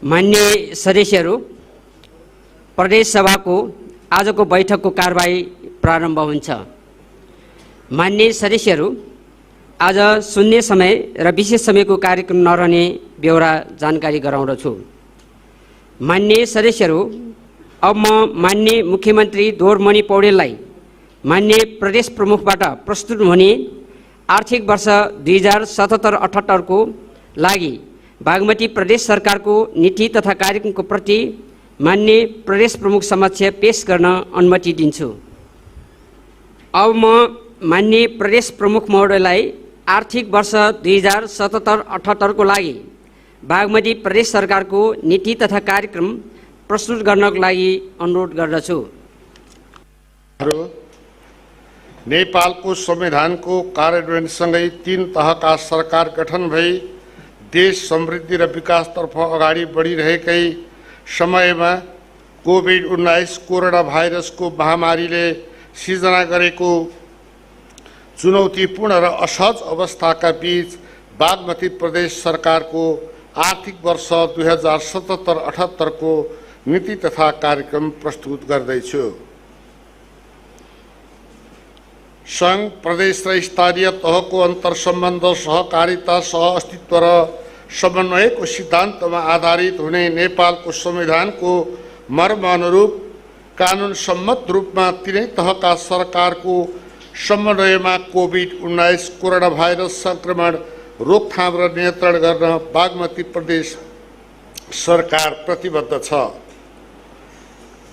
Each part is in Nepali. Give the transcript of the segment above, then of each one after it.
मान्य सदस्यहरू, प्रदेश सभाको आजको बैठकको कारबाही प्रारम्भ हुन्छ। मान्य सदस्यहरू, आज शून्य समय र विशेष समयको कार्यक्रम नरहने ब्यौरा जानकारी गराउँदछु। मान्य सदस्यहरू, अब म मान्य मुख्यमन्त्री दोरमणि पौडेललाई मान्य प्रदेश प्रमुखबाट प्रस्तुत हुने आर्थिक वर्ष 2077-78 को लागि बागमती प्रदेश सरकारको नीति तथा कार्यक्रमको प्रति मान्य प्रदेश प्रमुख समक्ष पेश गर्न अनुमति दिन्छु। अब म मान्य प्रदेश प्रमुख महोदयलाई आर्थिक वर्ष 2077-78 को लागि बागमती प्रदेश सरकारको नीति तथा कार्यक्रम प्रस्तुत गर्नको लागि अनुरोध गर्दछु। नेपालको संविधानको कार्यान्वयनसँगै 3 तहका सरकार गठन भई देश समृद्धि र विकासतर्फ अगाडि बढिरहेकै समयमा कोभिड-19 कोरोना भाइरसको महामारीले सिर्जना गरेको चुनौतीपूर्ण र असहज अवस्थाका बीच बागमती प्रदेश सरकारको आर्थिक वर्ष 2077-78 को नीति तथा कार्यक्रम प्रस्तुत गर्दैछु। संघ, प्रदेश र स्थानीय तहको अन्तर्सम्बन्ध, सहकारिता, सहअस्तित्व र समन्वयको सिद्धान्तमा आधारित हुने नेपालको संविधानको मर्म अनुरूप कानुन सम्मत रूपमा तीनै तहका सरकारको समन्वयमा कोभिड-19 कोरोना भाइरस संक्रमण रोकथाम र नियन्त्रण गर्न बागमती प्रदेश सरकार प्रतिबद्ध छ।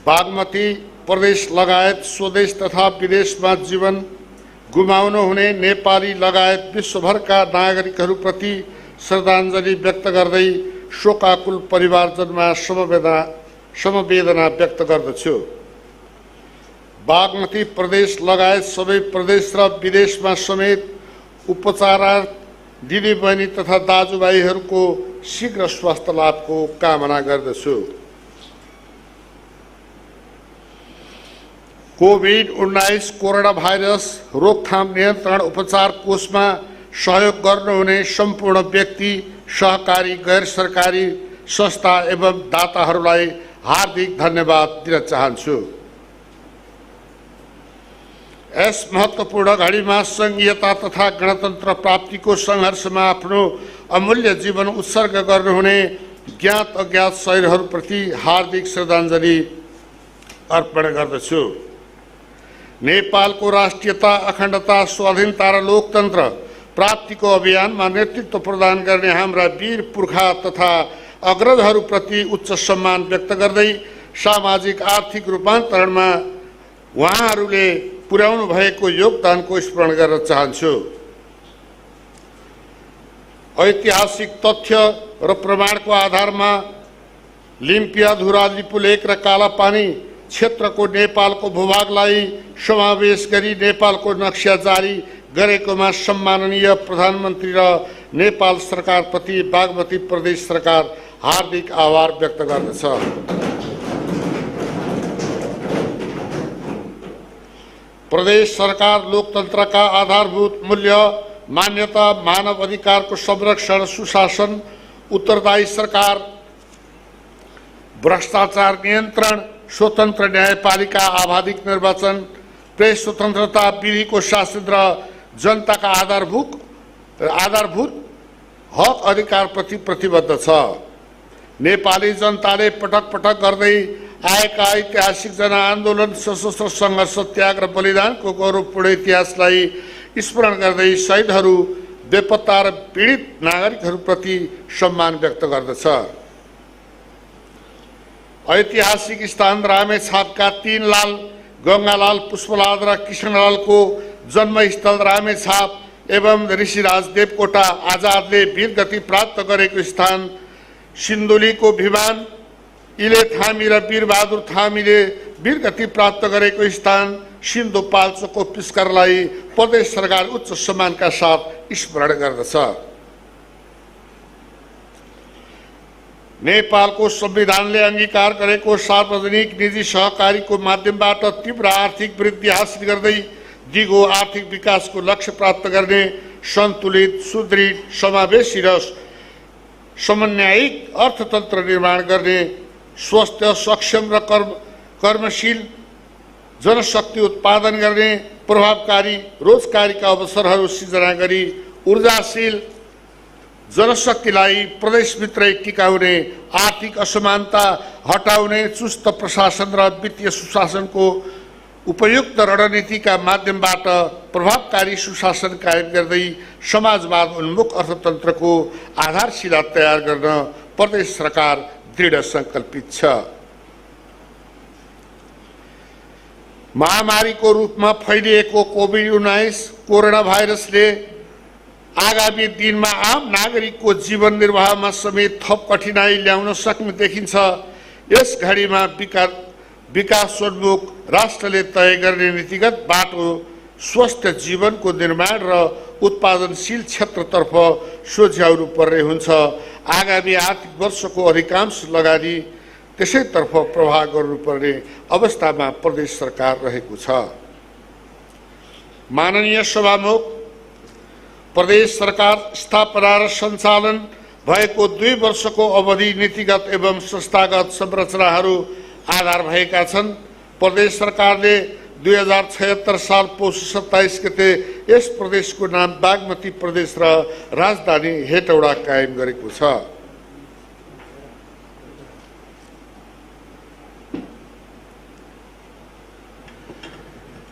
बागमती प्रदेश लगायत स्वदेश तथा विदेशमा जीवन गुमाउनु हुने नेपाली लगायत विश्वभरका नागरिकहरूप्रति श्रद्धाञ्जली व्यक्त गर्दै शोकाकुल परिवारजनमा समवेदना व्यक्त गर्दछु। बागमती प्रदेश लगायत सबै प्रदेश र विदेशमा समेत उपचारार्थ दिदीबहिनी तथा दाजुभाइहरूको शीघ्र स्वास्थ्य लाभको कामना गर्दछु। कोभिड-19 कोरोना भाइरस रोकथाम नियन्त्रण उपचार कोषमा सहयोग गर्नुहुने सम्पूर्ण व्यक्ति, सहकारी, गैर सरकारी संस्था एवं दाताहरूलाई हार्दिक धन्यवाद दिन चाहन्छु। यस महत्त्वपूर्ण घडीमा संघीयता तथा गणतन्त्र प्राप्तिको सङ्घर्षमा आफ्नो अमूल्य जीवन उत्सर्ग गर्नुहुने ज्ञात अज्ञात शहीदहरूप्रति हार्दिक श्रद्धाञ्जली अर्पण गर्दछु। नेपालको राष्ट्रियता, अखण्डता, स्वाधीनता र लोकतन्त्र प्राप्तिको अभियानमा नेतृत्व प्रदान गर्ने हाम्रा वीर पुर्खा तथा अग्रजहरूप्रति उच्च सम्मान व्यक्त गर्दै सामाजिक आर्थिक रूपान्तरणमा उहाँहरूले पुर्याउनु भएको योगदानको स्मरण गर्न चाहन्छु। ऐतिहासिक तथ्य र प्रमाणको आधारमा लिम्पिया, धुरा, लिपुलेक र कालापानी क्षेत्रको नेपालको भूभागलाई समावेश गरी नेपालको नक्सा जारी गरेकोमा सम्माननीय प्रधानमन्त्री र नेपाल सरकारप्रति बागमती प्रदेश सरकार हार्दिक आभार व्यक्त गर्दछ। प्रदेश सरकार लोकतन्त्रका आधारभूत मूल्य, मान्यता, मानव अधिकारको संरक्षण, सुशासन, उत्तरदायी सरकार, भ्रष्टाचार नियन्त्रण, स्वतन्त्र न्यायपालिका, आबाधिक निर्वाचन, प्रेस स्वतन्त्रता, विधिको शासन र जनताका आधारभूत हक अधिकारप्रति प्रतिबद्ध छ। नेपाली जनताले पटक पटक गर्दै आएका ऐतिहासिक जनआन्दोलन, सशस्त्र सङ्घर्ष, त्याग र बलिदानको गौरवपूर्ण इतिहासलाई स्मरण गर्दै शहीदहरू, बेपत्ता र पीडित नागरिकहरूप्रति सम्मान व्यक्त गर्दछ। ऐतिहासिक स्थान रामेछापका 3 लाल, गङ्गालाल, पुष्पलाल र कृष्णलालको जन्मस्थल रामेछाप एवं ऋषिराज देवकोटा, आजादले वीरगति प्राप्त गरेको स्थान सिन्धुलीको भिमान, इलेथामी र वीरबहादुर थामीले वीरगति प्राप्त गरेको स्थान सिन्धुपाल्चोकको पुष्करलाई प्रदेश सरकार उच्च सम्मानका साथ स्मरण गर्दछ। नेपालको संविधानले अंगीकार गरेको सार्वजनिक निजी सहकारीको माध्यमबाट तीव्र आर्थिक वृद्धि हासिल गर्दै दिगो आर्थिक विकासको लक्ष्य प्राप्त गर्ने सन्तुलित, सुदृढ, समावेशी र समन्वयिक अर्थतन्त्र निर्माण गर्ने, स्वस्थ, सक्षम र कर्मशील जनशक्ति उत्पादन गर्ने, प्रभावकारी रोजगारीका अवसरहरू सिर्जना गरी ऊर्जाशील जनशक्तिलाई प्रदेशभित्रै टिकाउने, आर्थिक असमानता हटाउने, चुस्त प्रशासन र वित्तीय सुशासनको उपयुक्त रणनीतिका माध्यमबाट प्रभावकारी सुशासन कायम गर्दै समाजवाद उन्मुख अर्थतन्त्रको आधारशिला तयार गर्न प्रदेश सरकार दृढ सङ्कल्पित छ। महामारीको रूपमा फैलिएको कोभिड-19 कोरोना भाइरसले आगामी दिनमा आम नागरिकको जीवन निर्वाहमा समेत थप कठिनाई ल्याउन सक्ने देखिन्छ। यस घडीमा विकासोन्मुख राष्ट्रले तय गर्ने नीतिगत बाटो स्वस्थ जीवनको निर्माण र उत्पादनशील क्षेत्रतर्फ सोझ्याउनु पर्ने हुन्छ। आगामी आर्थिक वर्षको अधिकांश लगानी त्यसैतर्फ प्रभाव गर्नुपर्ने अवस्थामा प्रदेश सरकार रहेको छ। माननीय सभामुख, प्रदेश सरकार स्थापना र सञ्चालन भएको 2 वर्षको अवधि नीतिगत एवं संस्थागत संरचनाहरू आधार भएका छन्। प्रदेश सरकारले 2076 साल पौष 27 गते यस प्रदेशको नाम बागमती प्रदेश र राजधानी हेटौडा कायम गरेको छ।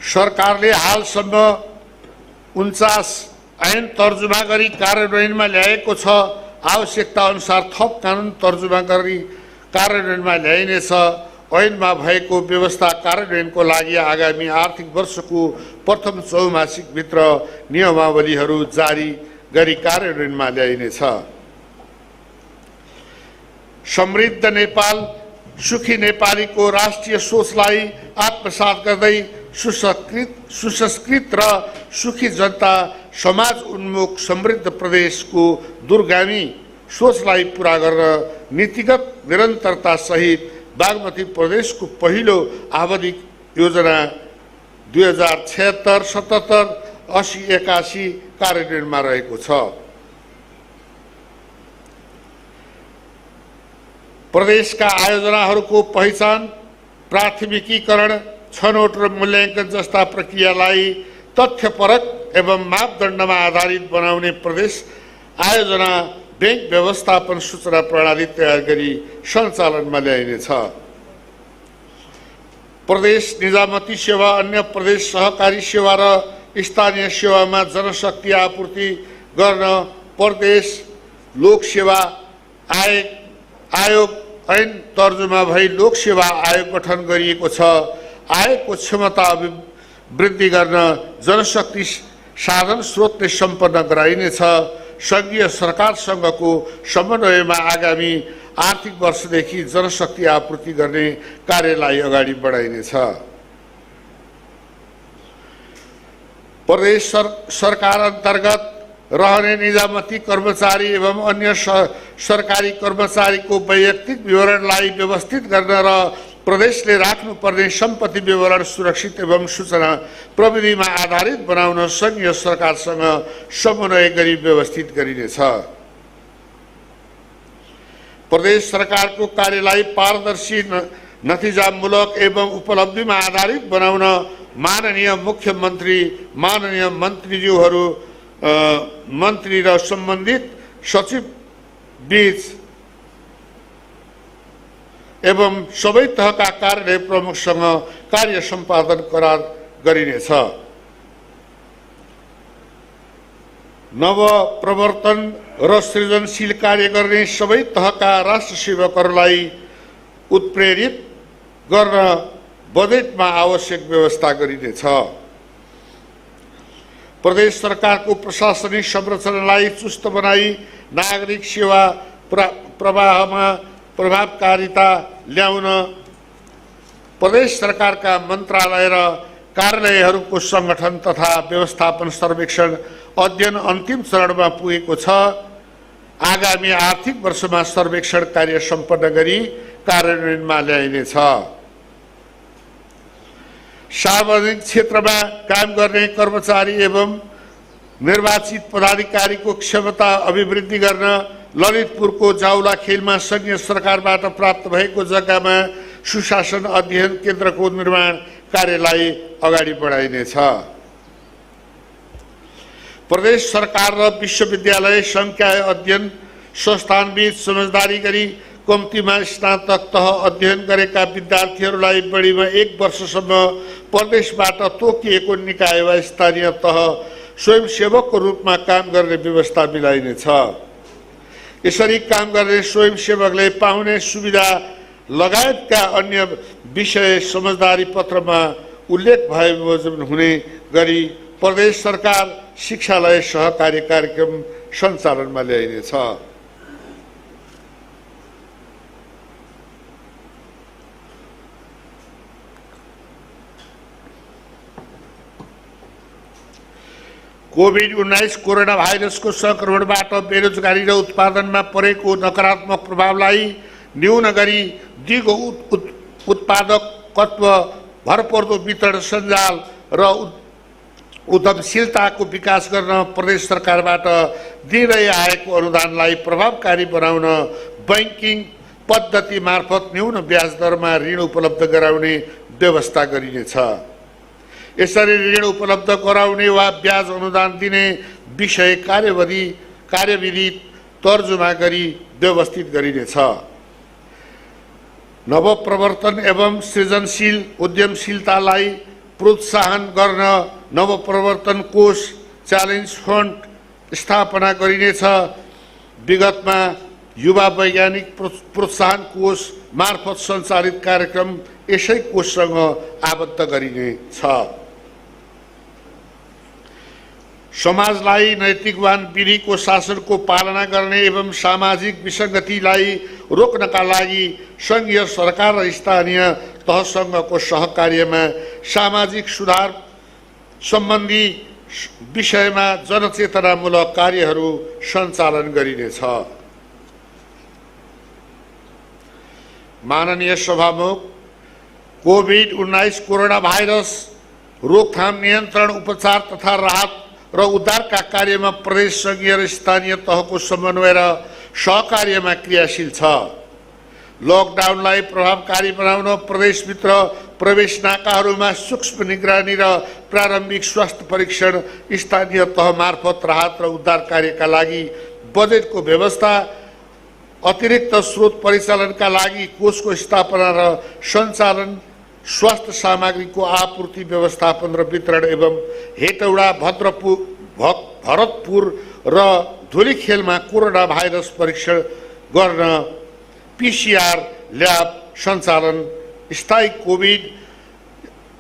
सरकारले हालसम्म 49 ऐन तर्जुमा गरी कार्यान्वयनमा ल्याएको छ। आवश्यकता अनुसार थप कानुन तर्जुमा गरी कार्यान्वयनमा ल्याइनेछ। ऐनमा भएको व्यवस्था कार्यान्वयनको लागि आगामी आर्थिक वर्षको प्रथम चौमासिकभित्र नियमावलीहरू जारी गरी कार्यान्वयनमा ल्याइनेछ। समृद्ध नेपाल, सुखी नेपालीको राष्ट्रिय सोचलाई आत्मसात गर्दै सुसंस्कृत र सुखी जनता, समाज उन्मुख समृद्ध प्रदेशको दूरगामी सोचलाई पूरा गर्न नीतिगत निरन्तरता सहित बागमती प्रदेशको पहिलो आवधिक योजना 2076, 77, 80, 81 कार्यान्वयनमा रहेको छ। प्रदेशका आयोजनाहरूको पहिचान, प्राथमिकीकरण, छनौट र मूल्याङ्कन जस्ता प्रक्रियालाई तथ्यपरक एवं मापदण्डमा आधारित बनाउने प्रदेश आयोजना बैंक व्यवस्थापन सूचना प्रणाली तयार गरी सञ्चालनमा ल्याइनेछ। प्रदेश निजामती सेवा, अन्य प्रदेश सहकारी सेवा र स्थानीय सेवामा जनशक्ति आपूर्ति गर्न प्रदेश लोक सेवा आयोग ऐन तर्जुमा भई लोक सेवा आयोग गठन गरिएको छ। आयोगको क्षमता वृद्धि गर्न जनशक्ति साधन स्रोतले सम्पन्न गराइनेछ। सङ्घीय सरकारसँगको समन्वयमा आगामी आर्थिक वर्षदेखि जनशक्ति आपूर्ति गर्ने कार्यलाई अगाडि बढाइनेछ। प्रदेश सरकार अन्तर्गत रहने निजामती कर्मचारी एवं अन्य सरकारी कर्मचारीको वैयक्तिक विवरणलाई व्यवस्थित गर्न र प्रदेशले राख्नुपर्ने सम्पत्ति विवरण सुरक्षित एवं सूचना प्रविधिमा आधारित बनाउन सङ्घीय सरकारसँग समन्वय गरी व्यवस्थित गरिनेछ। प्रदेश सरकारको कार्यलाई पारदर्शी, नतिजामूलक एवं उपलब्धिमा आधारित बनाउन माननीय मुख्यमन्त्री, माननीय मन्त्रीज्यूहरू, मन्त्री र सम्बन्धित सचिव बीच एवं सबै तहका कार्यालय प्रमुखसँग कार्य सम्पादन करार गरिनेछ। नव प्रवर्तन र सृजनशील कार्य गर्ने सबै तहका राष्ट्र सेवकहरूलाई उत्प्रेरित गर्न बजेटमा आवश्यक व्यवस्था गरिनेछ। प्रदेश सरकारको प्रशासनिक संरचनालाई चुस्त बनाई नागरिक सेवा प्रवाहमा प्रभावकारिता ल्याउन प्रदेश सरकारका मन्त्रालय र कार्यालयहरूको सङ्गठन तथा व्यवस्थापन सर्वेक्षण अध्ययन अन्तिम चरणमा पुगेको छ। आगामी आर्थिक वर्षमा सर्वेक्षण कार्य सम्पन्न गरी कार्यान्वयनमा ल्याइनेछ। सार्वजनिक क्षेत्रमा काम गर्ने कर्मचारी एवं निर्वाचित पदाधिकारीको क्षमता अभिवृद्धि गर्न ललितपुरको जाउला खेलमा संघीय सरकारबाट प्राप्त भएको जग्गामा सुशासन अध्ययन केन्द्रको निर्माण कार्यलाई अगाडि बढाइनेछ। प्रदेश सरकार र विश्वविद्यालय संघका अध्ययन संस्थानबीच समझदारी गरी कम्तीमा स्नातक तह अध्ययन गरेका विद्यार्थीहरूलाई बढीमा 1 वर्षसम्म प्रदेशबाट तोकिएको निकाय वा स्थानीय तह स्वयंसेवकको रूपमा काम गर्ने व्यवस्था मिलाइनेछ। यसरी काम गर्ने स्वयंसेवकले पाउने सुविधा लगायतका अन्य विषय समझदारी पत्रमा उल्लेख भए बमोजिम हुने गरी प्रदेश सरकार शिक्षालय सहकार्य कार्यक्रम सञ्चालनमा ल्याइनेछ। कोभिड-19 कोरोना भाइरसको संक्रमणबाट बेरोजगारी र उत्पादनमा परेको नकारात्मक प्रभावलाई न्यून गरी दिगो उत्पादकत्व, भरपर्दो वितरण सञ्जाल र उद्यमशीलताको विकास गर्न प्रदेश सरकारबाट दिँदै आएको अनुदानलाई प्रभावकारी बनाउन बैंकिङ पद्धति मार्फत न्यून ब्याज दरमा ऋण उपलब्ध गराउने व्यवस्था गरिनेछ। यसरी ऋण उपलब्ध गराउने वा ब्याज अनुदान दिने विषय कार्यविधि तर्जुमा गरी व्यवस्थित गरिनेछ। नवप्रवर्तन एवं सृजनशील उद्यमशीलतालाई प्रोत्साहन गर्न नवप्रवर्तन कोष च्यालेन्ज फन्ड स्थापना गरिनेछ। विगतमा युवा वैज्ञानिक प्रोत्साहन कोष मार्फत सञ्चालित कार्यक्रम यसै कोषसँग आबद्ध गरिनेछ। समाजलाई नैतिकवान विधिको शासनको पालना गर्ने एवं सामाजिक विसङ्गतिलाई रोक्नका लागि संघीय सरकार र स्थानीय तहसँगको सहकार्यमा सामाजिक सुधार सम्बन्धी विषयमा जनचेतनामूलक कार्यहरू सञ्चालन गरिनेछ। माननीय सभामुख, कोभिड-19 कोरोना भाइरस रोकथाम, नियन्त्रण, उपचार तथा राहत र उद्धारका कार्यमा प्रदेश संघीय र स्थानीय तहको समन्वय र सहकार्यमा क्रियाशील छ। लकडाउनलाई प्रभावकारी बनाउन प्रदेशभित्र प्रवेश नाकाहरूमा सूक्ष्म निगरानी र प्रारम्भिक स्वास्थ्य परीक्षण, स्थानीय तह मार्फत राहत र उद्धार कार्यका लागि बजेटको व्यवस्था, अतिरिक्त स्रोत परिचालनका लागि कोषको स्थापना र सञ्चालन, स्वास्थ्य सामग्रीको आपूर्ति, व्यवस्थापन र वितरण एवं हेटौडा, भरतपुर र धुलीखेलमा कोरोना भाइरस परीक्षण गर्न PCR ल्याब सञ्चालन, स्थायी कोभिड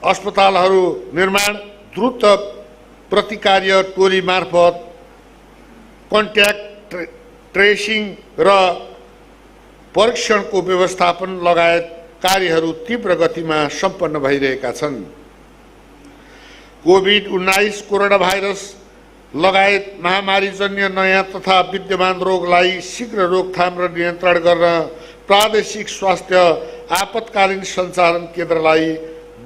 अस्पतालहरू निर्माण, द्रुत प्रतिकार्य टोली मार्फत कन्ट्याक्ट ट्रेसिङ र परीक्षणको व्यवस्थापन लगायत कार्यहरू तीव्र गतिमा सम्पन्न भइरहेका छन्। कोभिड-19 कोरोना भाइरस लगायत महामारीजन्य नयाँ तथा विद्यमान रोगलाई शीघ्र रोकथाम र नियन्त्रण गर्न प्रादेशिक स्वास्थ्य आपतकालीन सञ्चालन केन्द्रलाई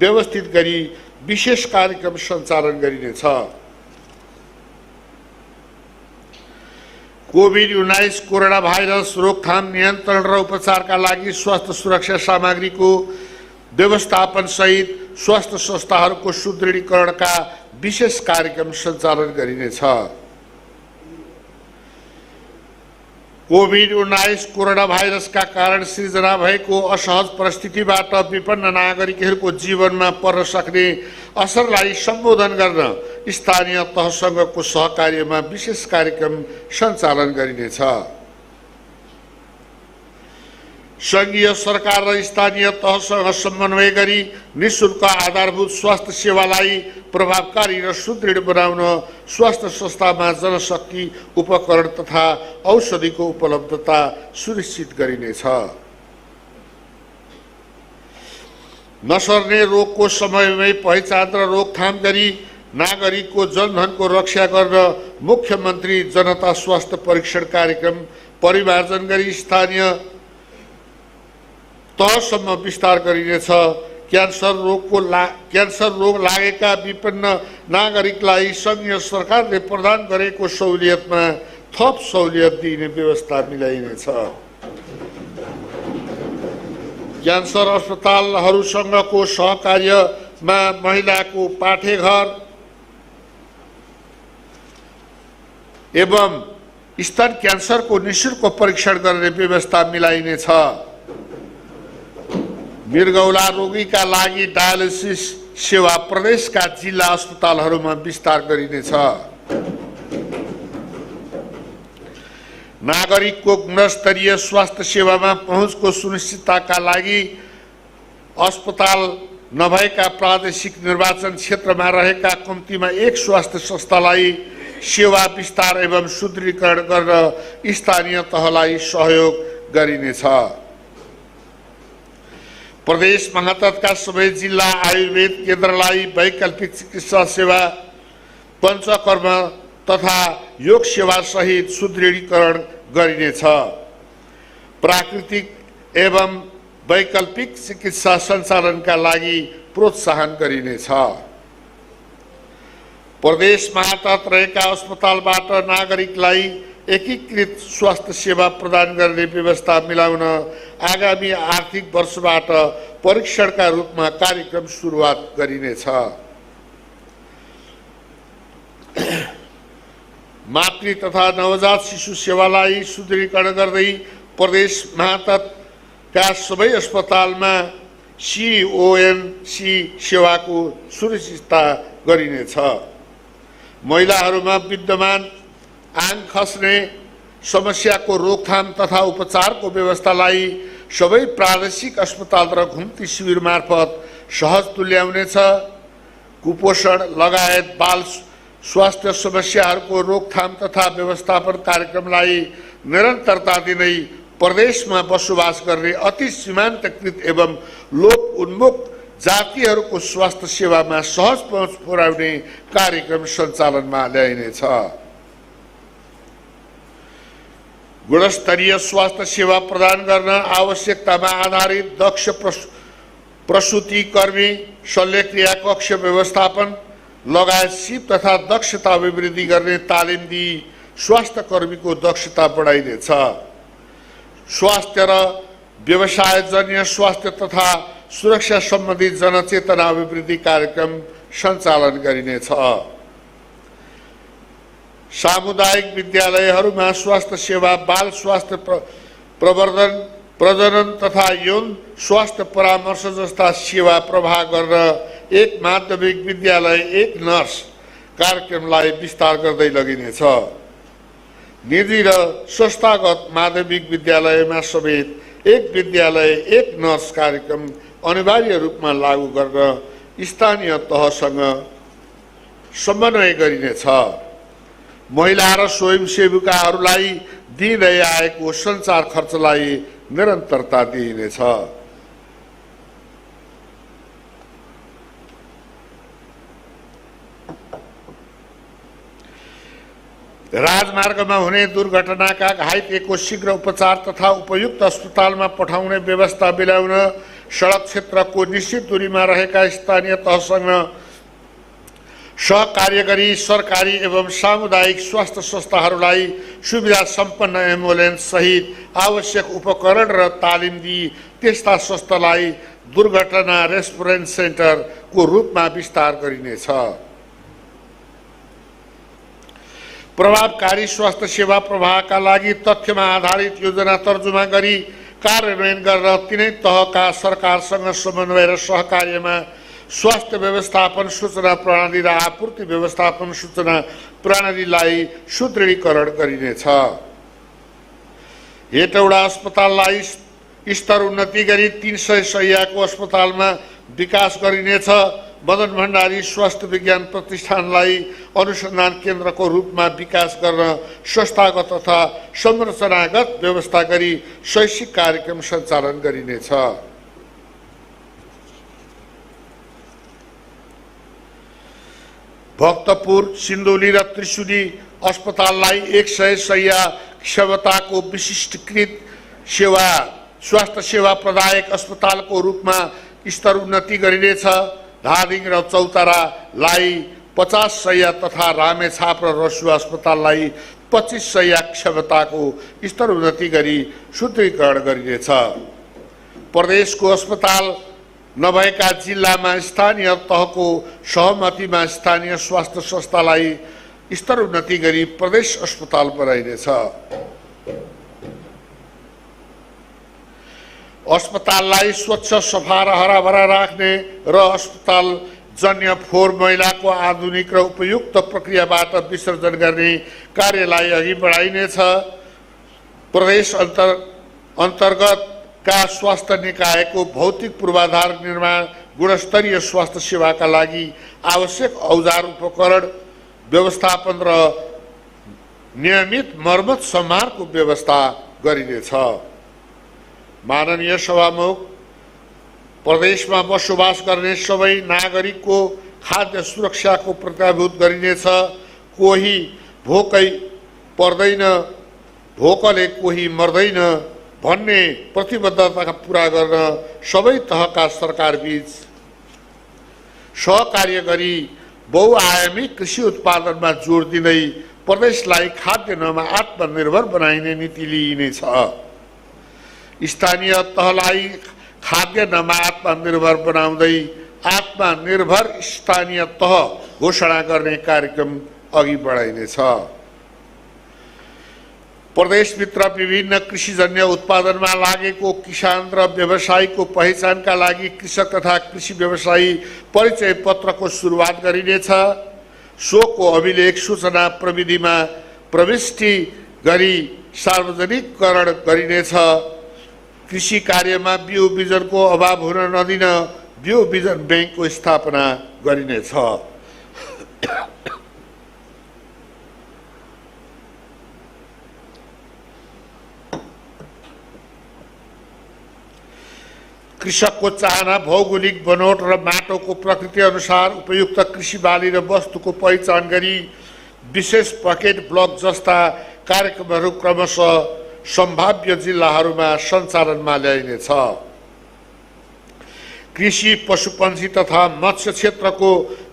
व्यवस्थित गरी विशेष कार्यक्रम सञ्चालन गरिनेछ। कोभिड-19 कोरोना भाइरस रोकथाम, नियन्त्रण र उपचारका लागि स्वास्थ्य सुरक्षा सामग्रीको व्यवस्थापन सहित स्वास्थ्य संस्थाहरूको सुदृढीकरणका विशेष कार्यक्रम सञ्चालन गरिनेछ। कोभिड-19 कोरोना भाइरसका कारण सिर्जना भएको असहज परिस्थितिबाट विपन्न नागरिकहरूको जीवनमा पर्न सक्ने असरलाई सम्बोधन गर्न स्थानीय तहसँगको सहकार्यमा विशेष कार्यक्रम सञ्चालन गरिनेछ। संघीय सरकार र स्थानीय तहसँग समन्वय गरी निःशुल्क आधारभूत स्वास्थ्य सेवालाई प्रभावकारी र सुदृढ बनाउन स्वास्थ्य संस्थामा जनशक्ति, उपकरण तथा औषधिको उपलब्धता सुनिश्चित गरिनेछ। नसर्ने रोगको समयमै पहिचान र रोकथाम गरी नागरिकको जनधनको रक्षा गर्न मुख्यमन्त्री जनता स्वास्थ्य परीक्षण कार्यक्रम परिमार्जन गरी स्थानीय तहसम्म विस्तार गरिनेछ। क्यान्सर रोग लागेका विपन्न नागरिकलाई संघीय सरकारले प्रदान गरेको सहुलियतमा थप सहुलियत दिने व्यवस्था मिलाइनेछ। क्यान्सर अस्पतालहरूसँगको सहकार्यमा महिलाको पाठेघर एवं स्तन क्यान्सरको निःशुल्क परीक्षण गर्ने व्यवस्था मिलाइनेछ। मृगौला रोगीका लागि डायलिसिस सेवा प्रदेशका जिल्ला अस्पतालहरूमा विस्तार गरिनेछ। नागरिकको गुणस्तरीय स्वास्थ्य सेवामा पहुँचको सुनिश्चितताका लागि अस्पताल नभएका प्रादेशिक निर्वाचन क्षेत्रमा रहेका कम्तीमा एक स्वास्थ्य संस्थालाई सेवा विस्तार एवं सुदृढीकरण गर्न स्थानीय तहलाई सहयोग गरिनेछ। प्रदेश महाततका सबै जिल्ला आयुर्वेद केन्द्रलाई वैकल्पिक चिकित्सा सेवा, पञ्चकर्म तथा योग सेवा सहित सुदृढीकरण गरिनेछ। प्राकृतिक एवं वैकल्पिक चिकित्सा सञ्चालनका लागि प्रोत्साहन गरिनेछ। प्रदेश महातत रहेका अस्पतालबाट नागरिकलाई एकीकृत स्वास्थ्य सेवा प्रदान गर्ने व्यवस्था मिलाउन आगामी आर्थिक वर्षबाट परीक्षणका रूपमा कार्यक्रम सुरुवात गरिनेछ। मातृ तथा नवजात शिशु सेवालाई सुदृढीकरण गर्दै प्रदेश महाततका सबै अस्पतालमा CONC सेवाको सुनिश्चितता गरिनेछ। महिलाहरूमा विद्यमान आङ खस्ने समस्याको रोकथाम तथा उपचारको व्यवस्थालाई सबै प्रादेशिक अस्पताल र घुम्ती शिविर मार्फत सहज तुल्याउनेछ। कुपोषण लगायत बाल स्वास्थ्य समस्याहरूको रोकथाम तथा व्यवस्थापन कार्यक्रमलाई निरन्तरता दिँदै प्रदेशमा बसोबास गर्ने अति सीमान्तकृत एवं लोक उन्मुख जातिहरूको स्वास्थ्य सेवामा सहज पहुँच पुर्याउने कार्यक्रम सञ्चालनमा ल्याइनेछ। गुणस्तरीय स्वास्थ्य सेवा प्रदान गर्न आवश्यकतामा आधारित दक्ष प्रसूति कर्मी, शल्यक्रिया कक्ष व्यवस्थापन लगायत सिप तथा दक्षता अभिवृद्धि गर्ने तालिम दिई स्वास्थ्य कर्मीको दक्षता बढाइनेछ। स्वास्थ्य र व्यवसायजन्य स्वास्थ्य तथा सुरक्षा सम्बन्धी जनचेतना अभिवृद्धि कार्यक्रम सञ्चालन गरिनेछ। सामुदायिक विद्यालयहरूमा स्वास्थ्य सेवा, बाल स्वास्थ्य प्रवर्धन, प्रजनन तथा यौन स्वास्थ्य परामर्श जस्ता सेवा प्रवाह गर्न एक माध्यमिक विद्यालय एक नर्स कार्यक्रमलाई विस्तार गर्दै लगिनेछ। निजी र संस्थागत माध्यमिक विद्यालयमा समेत एक विद्यालय एक नर्स कार्यक्रम अनिवार्य रूपमा लागू गर्न स्थानीय तहसँग समन्वय गरिनेछ। महिला र स्वयंसेविकाहरूलाई दिँदै आएको सञ्चार खर्चलाई निरन्तरता दिइनेछ। राजमार्गमा हुने दुर्घटनाका घाइतेको शीघ्र उपचार तथा उपयुक्त अस्पतालमा पठाउने व्यवस्था मिलाउन सडक क्षेत्रको निश्चित दूरीमा रहेका स्थानीय तहसँग सहकार्य गरी सरकारी एवं सामुदायिक स्वास्थ्य संस्थाहरूलाई सुविधा सम्पन्न एम्बुलेन्स सहित आवश्यक उपकरण र तालिम दिई त्यस्ता संस्थालाई दुर्घटना रेस्पोन्स सेन्टरको रूपमा विस्तार गरिनेछ। प्रभावकारी स्वास्थ्य सेवा प्रवाहका लागि तथ्यमा आधारित योजना तर्जुमा गरी कार्यान्वयन गर्न तिनै तहका सरकारसँग समन्वय र सहकार्यमा स्वास्थ्य व्यवस्थापन सूचना प्रणाली र आपूर्ति व्यवस्थापन सूचना प्रणालीलाई सुदृढीकरण गरिनेछ। हेटौडा अस्पताललाई स्तर उन्नति गरी 300 शय्याको अस्पतालमा विकास गरिनेछ। मदन भण्डारी स्वास्थ्य विज्ञान प्रतिष्ठानलाई अनुसन्धान केन्द्रको रूपमा विकास गर्न संस्थागत तथा संरचनागत व्यवस्था गरी शैक्षिक कार्यक्रम सञ्चालन गरिनेछ। भक्तपुर, सिन्धुली र त्रिशुली अस्पताललाई 100 शय्या क्षमताको विशिष्टकृत स्वास्थ्य सेवा प्रदायक अस्पतालको रूपमा स्तर उन्नति गरिनेछ। धादिङ र चौतारालाई 50 शय्या तथा रामेछाप र रसुवा अस्पताललाई 25 शय्या क्षमताको स्तर उन्नति गरी सुदृढीकरण गरिनेछ। प्रदेशको अस्पताल नभएका जिल्लामा स्थानीय तहको सहमतिमा स्थानीय स्वास्थ्य संस्थालाई स्तर उन्नति गरी प्रदेश अस्पताल बनाइनेछ। अस्पताललाई स्वच्छ सफा र हराभरा राख्ने र अस्पताल जन्य फोहोर मैलाको आधुनिक र उपयुक्त प्रक्रियाबाट विसर्जन गर्ने कार्यलाई अघि बढाइनेछ। प्रदेश अन्तर्गतका स्वास्थ्य निकायको भौतिक पूर्वाधार निर्माण, गुणस्तरीय स्वास्थ्य सेवाका लागि आवश्यक औजार उपकरण व्यवस्थापन र नियमित मर्मत सम्हारको व्यवस्था गरिनेछ। माननीय सभामुख, प्रदेशमा बसोबास गर्ने सबै नागरिकको खाद्य सुरक्षाको प्रत्याभूत गरिनेछ। कोही भोकै पर्दैन, भोकले कोही मर्दैन भन्ने प्रतिबद्धता पूरा गर्न सबै तहका सरकारबीच सहकार्य गरी बहुआयामी कृषि उत्पादनमा जोड दिँदै प्रदेशलाई खाद्यान्नमा आत्मनिर्भर बनाइने नीति लिइनेछ। स्थानीय तहलाई खाद्यान्नमा आत्मनिर्भर बनाउँदै आत्मनिर्भर स्थानीय तह घोषणा गर्ने कार्यक्रम अघि बढाइनेछ। प्रदेशभित्र विभिन्न कृषिजन्य उत्पादनमा लागेको किसान र व्यवसायीको पहिचानका लागि कृषक तथा कृषि व्यवसायी परिचय पत्रको सुरुवात गरिनेछ। सोको अभिलेख सूचना प्रविधिमा प्रविष्टि गरी सार्वजनिकरण गरिनेछ। कृषि कार्यमा बिउ बिजनको अभाव हुन नदिन बिउ बिजन ब्याङ्कको स्थापना गरिनेछ। कृषकको चाहना, भौगोलिक बनोट र माटोको प्रकृति अनुसार उपयुक्त कृषि बाली र वस्तुको पहिचान गरी विशेष पकेट ब्लक जस्ता कार्यक्रमहरू क्रमशः सम्भाव्य जिल्लाहरूमा सञ्चालनमा ल्याइनेछ। कृषि, पशुपन्छी तथा मत्स्य क्षेत्रको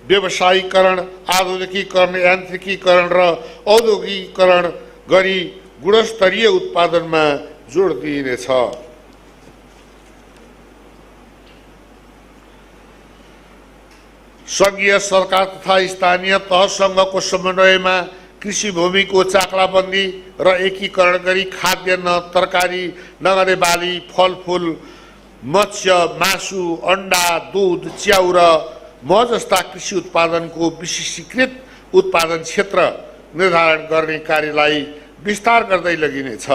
व्यवसायीकरण, आधुनिकीकरण, यान्त्रिकीकरण र औद्योगिकीकरण गरी गुणस्तरीय उत्पादनमा जोड दिइनेछ। संघीय सरकार तथा स्थानीय तहसँगको समन्वयमा कृषि भूमिको चाक्लाबन्दी र एकीकरण गरी खाद्यान्न, तरकारी, नगदे बाली, फलफूल, मत्स्य, मासु, अन्डा, दूध, च्याउ र मह जस्ता कृषि उत्पादनको विशिष्टीकृत उत्पादन क्षेत्र निर्धारण गर्ने कार्यलाई विस्तार गर्दै लगिनेछ।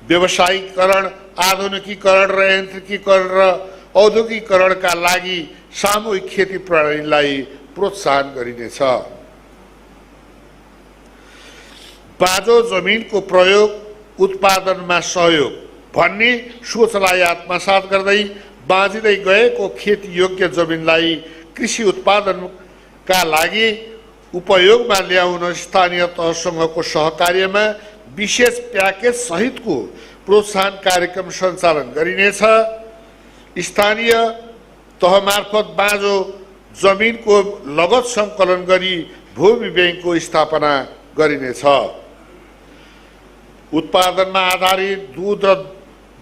व्यवसायीकरण, आधुनिकीकरण र यान्त्रिकीकरण र औद्योगिकीकरणका लागि सामूहिक खेती प्रणालीलाई प्रोत्साहन गरिनेछ। बाँझो जमिनको प्रयोग उत्पादनमा सहयोग भन्ने सोचलाई आत्मसात गर्दै बाँझिँदै गएको खेती योग्य जमिनलाई कृषि उत्पादनका लागि उपयोगमा ल्याउन स्थानीय तहसँगको सहकार्यमा विशेष प्याकेज सहितको प्रोत्साहन कार्यक्रम सञ्चालन गरिनेछ। स्थानीय तह मार्फत बाँझो जमिनको लगत सङ्कलन गरी भूमि ब्याङ्कको स्थापना गरिनेछ। उत्पादनमा आधारित दूध र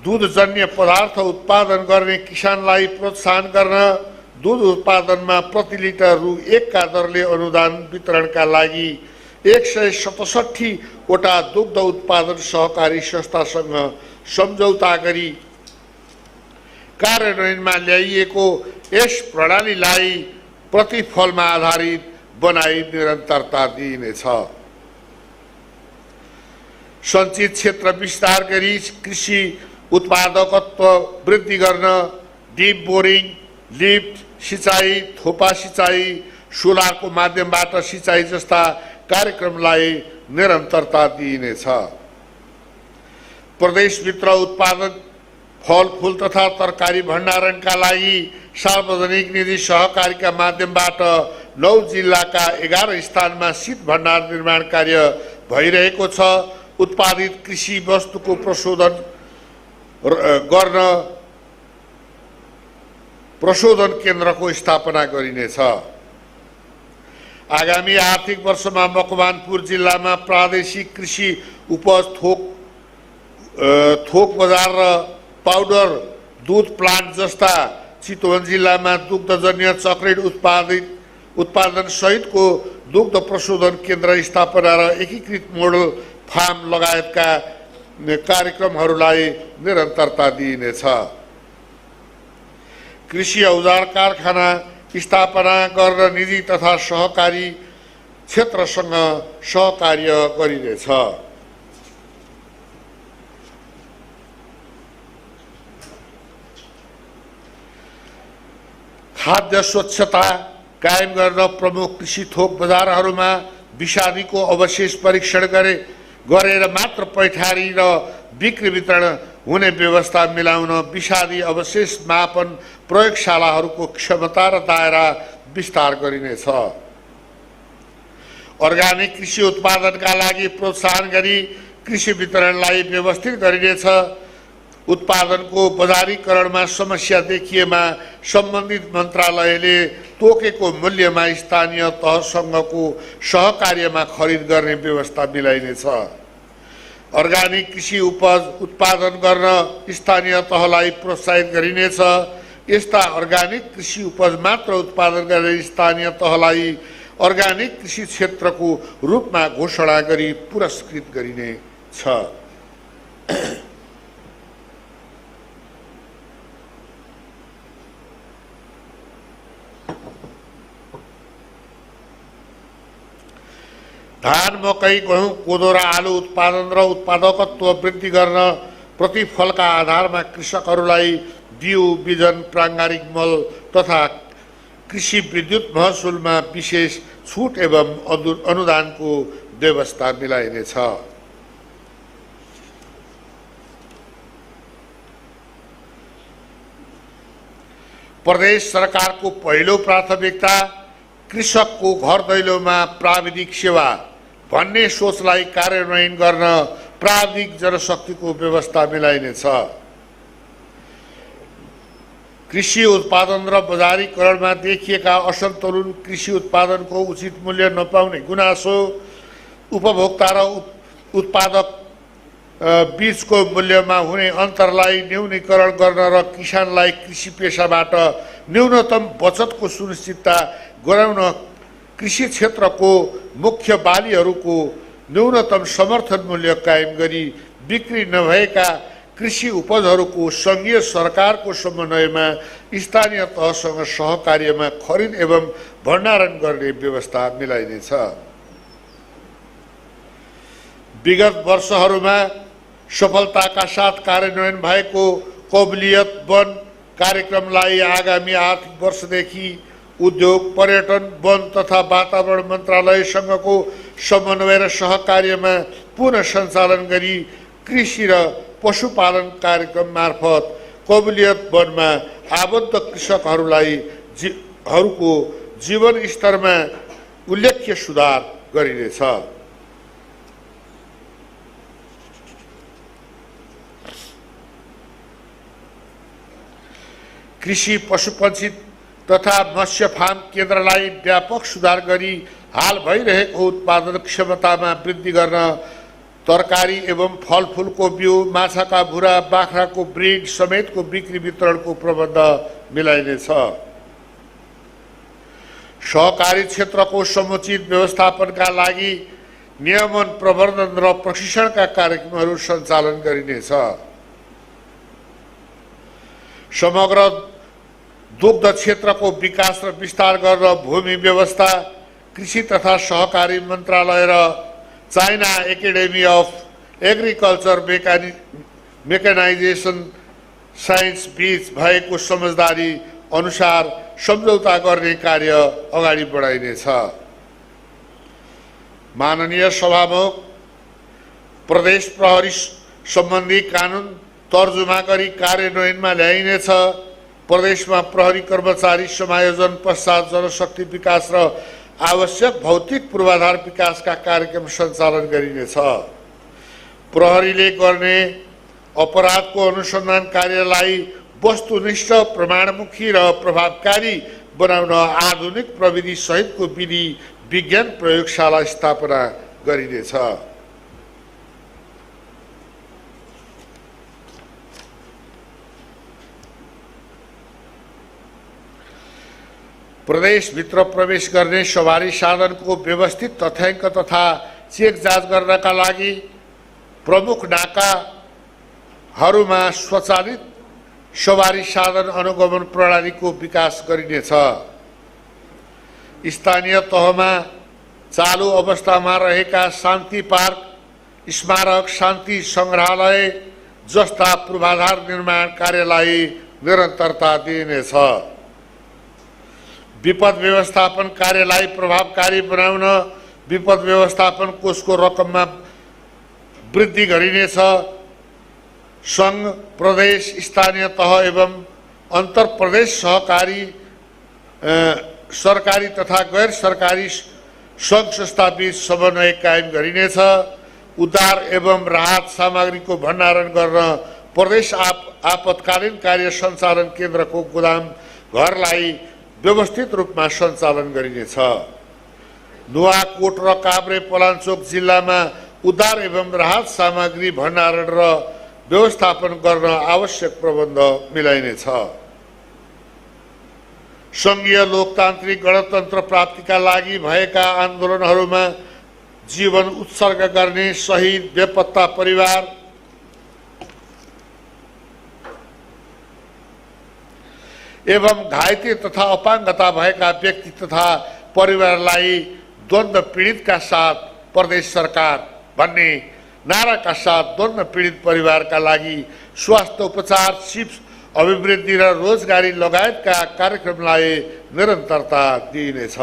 दूधजन्य पदार्थ उत्पादन गर्ने किसानलाई प्रोत्साहन गर्न दूध उत्पादनमा प्रति लिटर रु 1 का दरले अनुदान वितरणका लागि 167 वटा दुग्ध उत्पादन सहकारी संस्थासँग सम्झौता गरी कार्यान्वयनमा ल्याइएको यस प्रणालीलाई प्रतिफलमा आधारित बनाई निरन्तरता दिइनेछ। सञ्चित क्षेत्र विस्तार गरी कृषि उत्पादकत्व वृद्धि गर्न डिप बोरिङ, लिफ्ट सिँचाइ, थोपा सिँचाइ, सोलरको माध्यमबाट सिँचाइ जस्ता कार्यक्रमलाई निरन्तरता दिइनेछ। प्रदेशभित्र उत्पादन फलफूल तथा तरकारी भण्डारणका लागि सार्वजनिक निधि सहकारीका माध्यमबाट 9 जिल्लाका 11 स्थानमा शीत भण्डार निर्माण कार्य भइरहेको छ। उत्पादित कृषि वस्तुको प्रशोधन गर्न प्रशोधन केन्द्रको स्थापना गरिनेछ। आगामी आर्थिक वर्षमा मकवानपुर जिल्लामा प्रादेशिक कृषि उपज थोक बजार र पाउडर दूध प्लान्ट जस्ता चितवन जिल्लामा दुग्धजन्य चक्लेट उत्पादन सहितको दुग्ध प्रशोधन केन्द्र स्थापना र एकीकृत मोडल फार्म लगायतका कार्यक्रमहरूलाई निरन्तरता दिइनेछ। कृषि औजार कारखाना स्थापना गर्न निजी तथा सहकारी क्षेत्रसँग सहकार्य गरिनेछ। खाद्य स्वच्छता कायम गर्न प्रमुख कृषि थोक बजारहरूमा विषादीको अवशेष परीक्षण गरेर मात्र पैठारी र बिक्री वितरण हुने व्यवस्था मिलाउन विषादी अवशेष मापन प्रयोगशालाहरूको क्षमता र दायरा विस्तार गरिनेछ। अर्ग्यानिक कृषि उत्पादनका लागि प्रोत्साहन गरी कृषि वितरणलाई व्यवस्थित गरिनेछ। उत्पादनको बजारीकरणमा समस्या देखिएमा सम्बन्धित मन्त्रालयले तोकेको मूल्यमा स्थानीय तहसँगको सहकार्यमा खरिद गर्ने व्यवस्था मिलाइनेछ। अर्ग्यानिक कृषि उपज उत्पादन गर्न स्थानीय तहलाई प्रोत्साहित गरिनेछ। यस्ता अर्ग्यानिक कृषि उपज मात्र उत्पादन गर्ने स्थानीय तहलाई अर्ग्यानिक कृषि क्षेत्रको रूपमा घोषणा गरी पुरस्कृत गरिनेछ। धान, मकै, गहुँ, कोदो र आलु उत्पादन र उत्पादकत्व वृद्धि गर्न प्रतिफलका आधारमा कृषकहरूलाई बिउ, बिजन, प्राङ्गारिक मल तथा कृषि विद्युत महसुलमा विशेष छुट एवं अनुदानको व्यवस्था मिलाइनेछ। प्रदेश सरकारको पहिलो प्राथमिकता कृषकको घर दैलोमा प्राविधिक सेवा भन्ने सोचलाई कार्यान्वयन गर्न प्राविधिक जनशक्तिको व्यवस्था मिलाइनेछ। कृषि उत्पादन र बजारीकरणमा देखिएका असन्तुलन, कृषि उत्पादनको उचित मूल्य नपाउने गुनासो, उपभोक्ता र उत्पादक बीचको मूल्यमा हुने अन्तरलाई न्यूनीकरण गर्न र किसानलाई कृषि पेशाबाट न्यूनतम बचतको सुनिश्चितता गराउन कृषि क्षेत्रको मुख्य बालीहरूको न्यूनतम समर्थन मूल्य कायम गरी बिक्री नभएका कृषि उपजहरूको सङ्घीय सरकारको समन्वयमा स्थानीय तहसँग सहकार्यमा खरिद एवं भण्डारण गर्ने व्यवस्था मिलाइनेछ। विगत वर्षहरूमा सफलताका साथ कार्यान्वयन भएको कबुलियत वन कार्यक्रमलाई आगामी आर्थिक वर्षदेखि उद्योग, पर्यटन, वन तथा वातावरण मन्त्रालयसँगको समन्वय र सहकार्यमा पुनः सञ्चालन गरी कृषि र पशुपालन कार्यक्रम मार्फत कबुलियत वनमा आबद्ध कृषकहरूको जीवन स्तरमा उल्लेख्य सुधार गरिनेछ। कृषि, पशुपक्षी तथा मत्स्य फार्म केन्द्रलाई व्यापक सुधार गरी हाल भइरहेको उत्पादन क्षमतामा वृद्धि गर्न तरकारी एवं फलफुलको बिउ, माछाका भुरा, बाख्राको ब्रिड समेतको बिक्री वितरणको प्रबन्ध मिलाइनेछ। सहकारी क्षेत्रको समुचित व्यवस्थापनका लागि नियमन, प्रवर्धन र प्रशिक्षणका कार्यक्रमहरू सञ्चालन गरिनेछ। समग्र दुग्ध क्षेत्रको विकास र विस्तार गर्न भूमि व्यवस्था, कृषि तथा सहकारी मन्त्रालय र China academy of agriculture mechanisation science बीच भएको समझदारी अनुसार सम्झौता गर्ने कार्य अगाडि बढाइनेछ। माननीय सभामुख, प्रदेश प्रहरी सम्बन्धी कानुन तर्जुमा गरी कार्यान्वयनमा ल्याइनेछ। प्रदेशमा प्रहरी कर्मचारी समायोजन पश्चात जनशक्ति विकास र आवश्यक भौतिक पूर्वाधार विकासका कार्यक्रम सञ्चालन गरिनेछ। प्रहरीले गर्ने अपराधको अनुसन्धान कार्यलाई वस्तुनिष्ठ, प्रमाणमुखी र प्रभावकारी बनाउन आधुनिक प्रविधि सहितको विधि विज्ञान प्रयोगशाला स्थापना गरिनेछ। प्रदेशभित्र प्रवेश गर्ने सवारी साधनको व्यवस्थित तथ्याङ्क तथा चेक जाँच गर्नका लागि प्रमुख नाकाहरूमा स्वचालित सवारी साधन अनुगमन प्रणालीको विकास गरिनेछ। स्थानीय तहमा चालु अवस्थामा रहेका शान्ति पार्क, स्मारक, शान्ति सङ्ग्रहालय जस्ता पूर्वाधार निर्माण कार्यलाई निरन्तरता दिइनेछ। विपद व्यवस्थापन कार्यलाई प्रभावकारी बनाउन विपद व्यवस्थापन कोषको रकममा वृद्धि गरिनेछ। सङ्घ, प्रदेश, स्थानीय तह एवं अन्तर प्रदेश सहकारी सरकारी तथा गैर सरकारी सङ्घ संस्थाबीच समन्वय कायम गरिनेछ। उद्धार एवं राहत सामग्रीको भण्डारण गर्न प्रदेश आपतकालीन कार्य सञ्चालन केन्द्रको गोदाम घरलाई व्यवस्थित रूपमा सञ्चालन गरिनेछ। नुवाकोट र काभ्रे पलाञ्चोक जिल्लामा उद्धार एवं राहत सामग्री भण्डारण र व्यवस्थापन गर्न आवश्यक प्रबन्ध मिलाइनेछ। सङ्घीय लोकतान्त्रिक गणतन्त्र प्राप्तिका लागि भएका आन्दोलनहरूमा जीवन उत्सर्ग गर्ने शहीद, बेपत्ता परिवार एवं घाइते तथा अपाङ्गता भएका व्यक्ति तथा परिवारलाई द्वन्द्व पीडितका साथ प्रदेश सरकार भन्ने नाराका साथ द्वन्द्व पीडित परिवारका लागि स्वास्थ्य उपचार, चिप्स अभिवृद्धि र रोजगारी लगायतका कार्यक्रमलाई निरन्तरता दिइनेछ।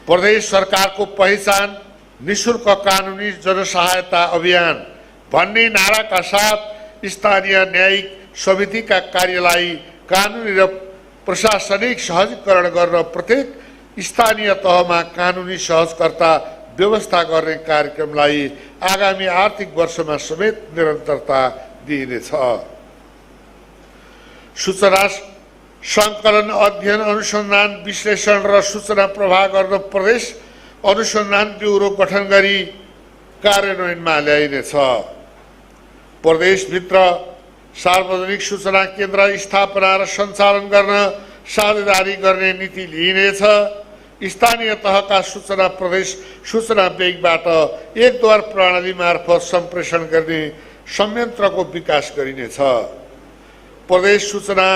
प्रदेश सरकारको पहिचान निःशुल्क कानुनी जनसहायता अभियान भन्ने नाराका साथ स्थानीय न्यायिक समितिका कार्यलाई कानुनी र प्रशासनिक सहजीकरण गर्न प्रत्येक स्थानीय तहमा कानुनी सहजकर्ता व्यवस्था गर्ने कार्यक्रमलाई आगामी आर्थिक वर्षमा समेत निरन्तरता दिइनेछ। सूचना सङ्कलन, अध्ययन, अनुसन्धान, विश्लेषण र सूचना प्रवाह गर्न प्रदेश अनुसन्धान ब्युरो गठन गरी कार्यान्वयनमा ल्याइनेछ। प्रदेशभित्र सार्वजनिक सूचना केन्द्र स्थापना र सञ्चालन गर्न साझेदारी गर्ने नीति लिइनेछ। स्थानीय तहका सूचना प्रदेश सूचना ब्याङ्कबाट एकद्वार प्रणाली मार्फत सम्प्रेषण गर्ने संयन्त्रको विकास गरिनेछ। प्रदेश सूचना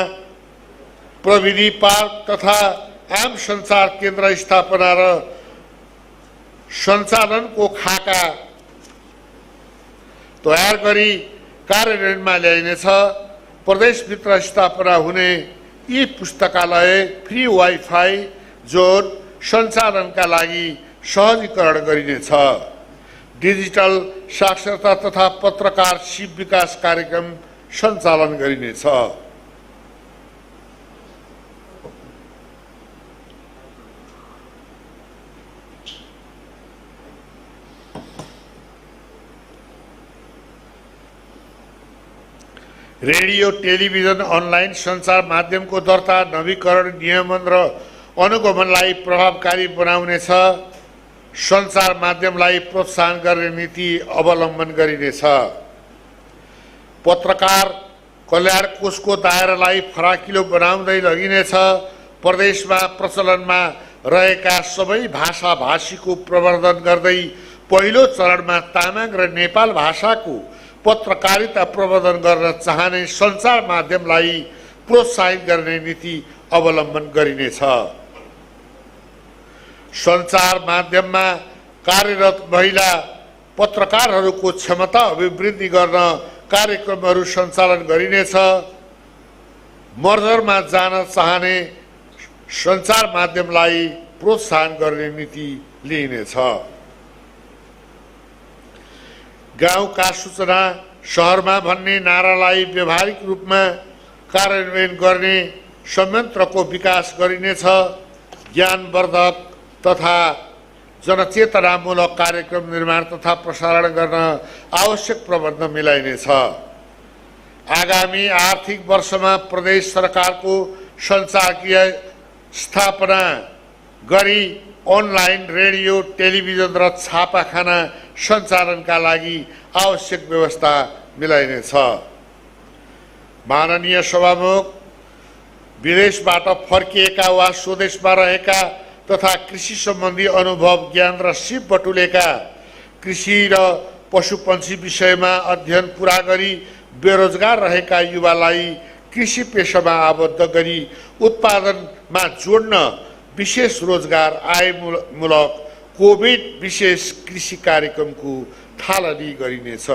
प्रविधि पार्क तथा आम सञ्चार केन्द्र स्थापना र सञ्चालनको खाका तयार गरी कार्यान्वयनमा ल्याइनेछ। प्रदेशभित्र स्थापना हुने यी पुस्तकालय फ्री वाइफाई जोन सञ्चालनका लागि सहजीकरण गरिनेछ। डिजिटल साक्षरता तथा पत्रकारशिप विकास कार्यक्रम सञ्चालन गरिनेछ। रेडियो, टेलिभिजन, अनलाइन सञ्चार माध्यमको दर्ता, नवीकरण, नियमन र अनुगमनलाई प्रभावकारी बनाउनेछ। सञ्चार माध्यमलाई प्रोत्साहन गर्ने नीति अवलम्बन गरिनेछ। पत्रकार कल्याण कोषको दायरालाई फराकिलो बनाउँदै लगिनेछ। प्रदेशमा प्रचलनमा रहेका सबै भाषा भाषीको प्रवर्धन गर्दै पहिलो चरणमा तामाङ र नेपाल भाषाको पत्रकारिता प्रवर्धन गर्न चाहने सञ्चार माध्यमलाई प्रोत्साहित गर्ने नीति अवलम्बन गरिनेछ। सञ्चार माध्यममा कार्यरत महिला पत्रकारहरूको क्षमता अभिवृद्धि गर्न कार्यक्रमहरू सञ्चालन गरिनेछ। मर्जरमा जान चाहने सञ्चार माध्यमलाई प्रोत्साहन गर्ने नीति लिइनेछ। गाउँका सूचना सहरमा भन्ने नारालाई व्यावहारिक रूपमा कार्यान्वयन गर्ने संयन्त्रको विकास गरिनेछ। ज्ञानवर्धक तथा जनचेतनामूलक कार्यक्रम निर्माण तथा प्रसारण गर्न आवश्यक प्रबन्ध मिलाइनेछ। आगामी आर्थिक वर्षमा प्रदेश सरकारको स्थापना गरी अनलाइन रेडियो टेलिभिजन र छापाखाना सञ्चालनका लागि आवश्यक व्यवस्था मिलाइनेछ। माननीय सभामुख, विदेशबाट फर्किएका वा स्वदेशमा रहेका तथा कृषि सम्बन्धी अनुभव, ज्ञान र सिप बटुलेका कृषि र पशुपन्छी विषयमा अध्ययन पुरा गरी बेरोजगार रहेका युवालाई कृषि पेशामा आबद्ध गरी उत्पादनमा जोड्न विशेष रोजगार आयमूलक कोभिड विशेष कृषि कार्यक्रमको थालनी गरिनेछ।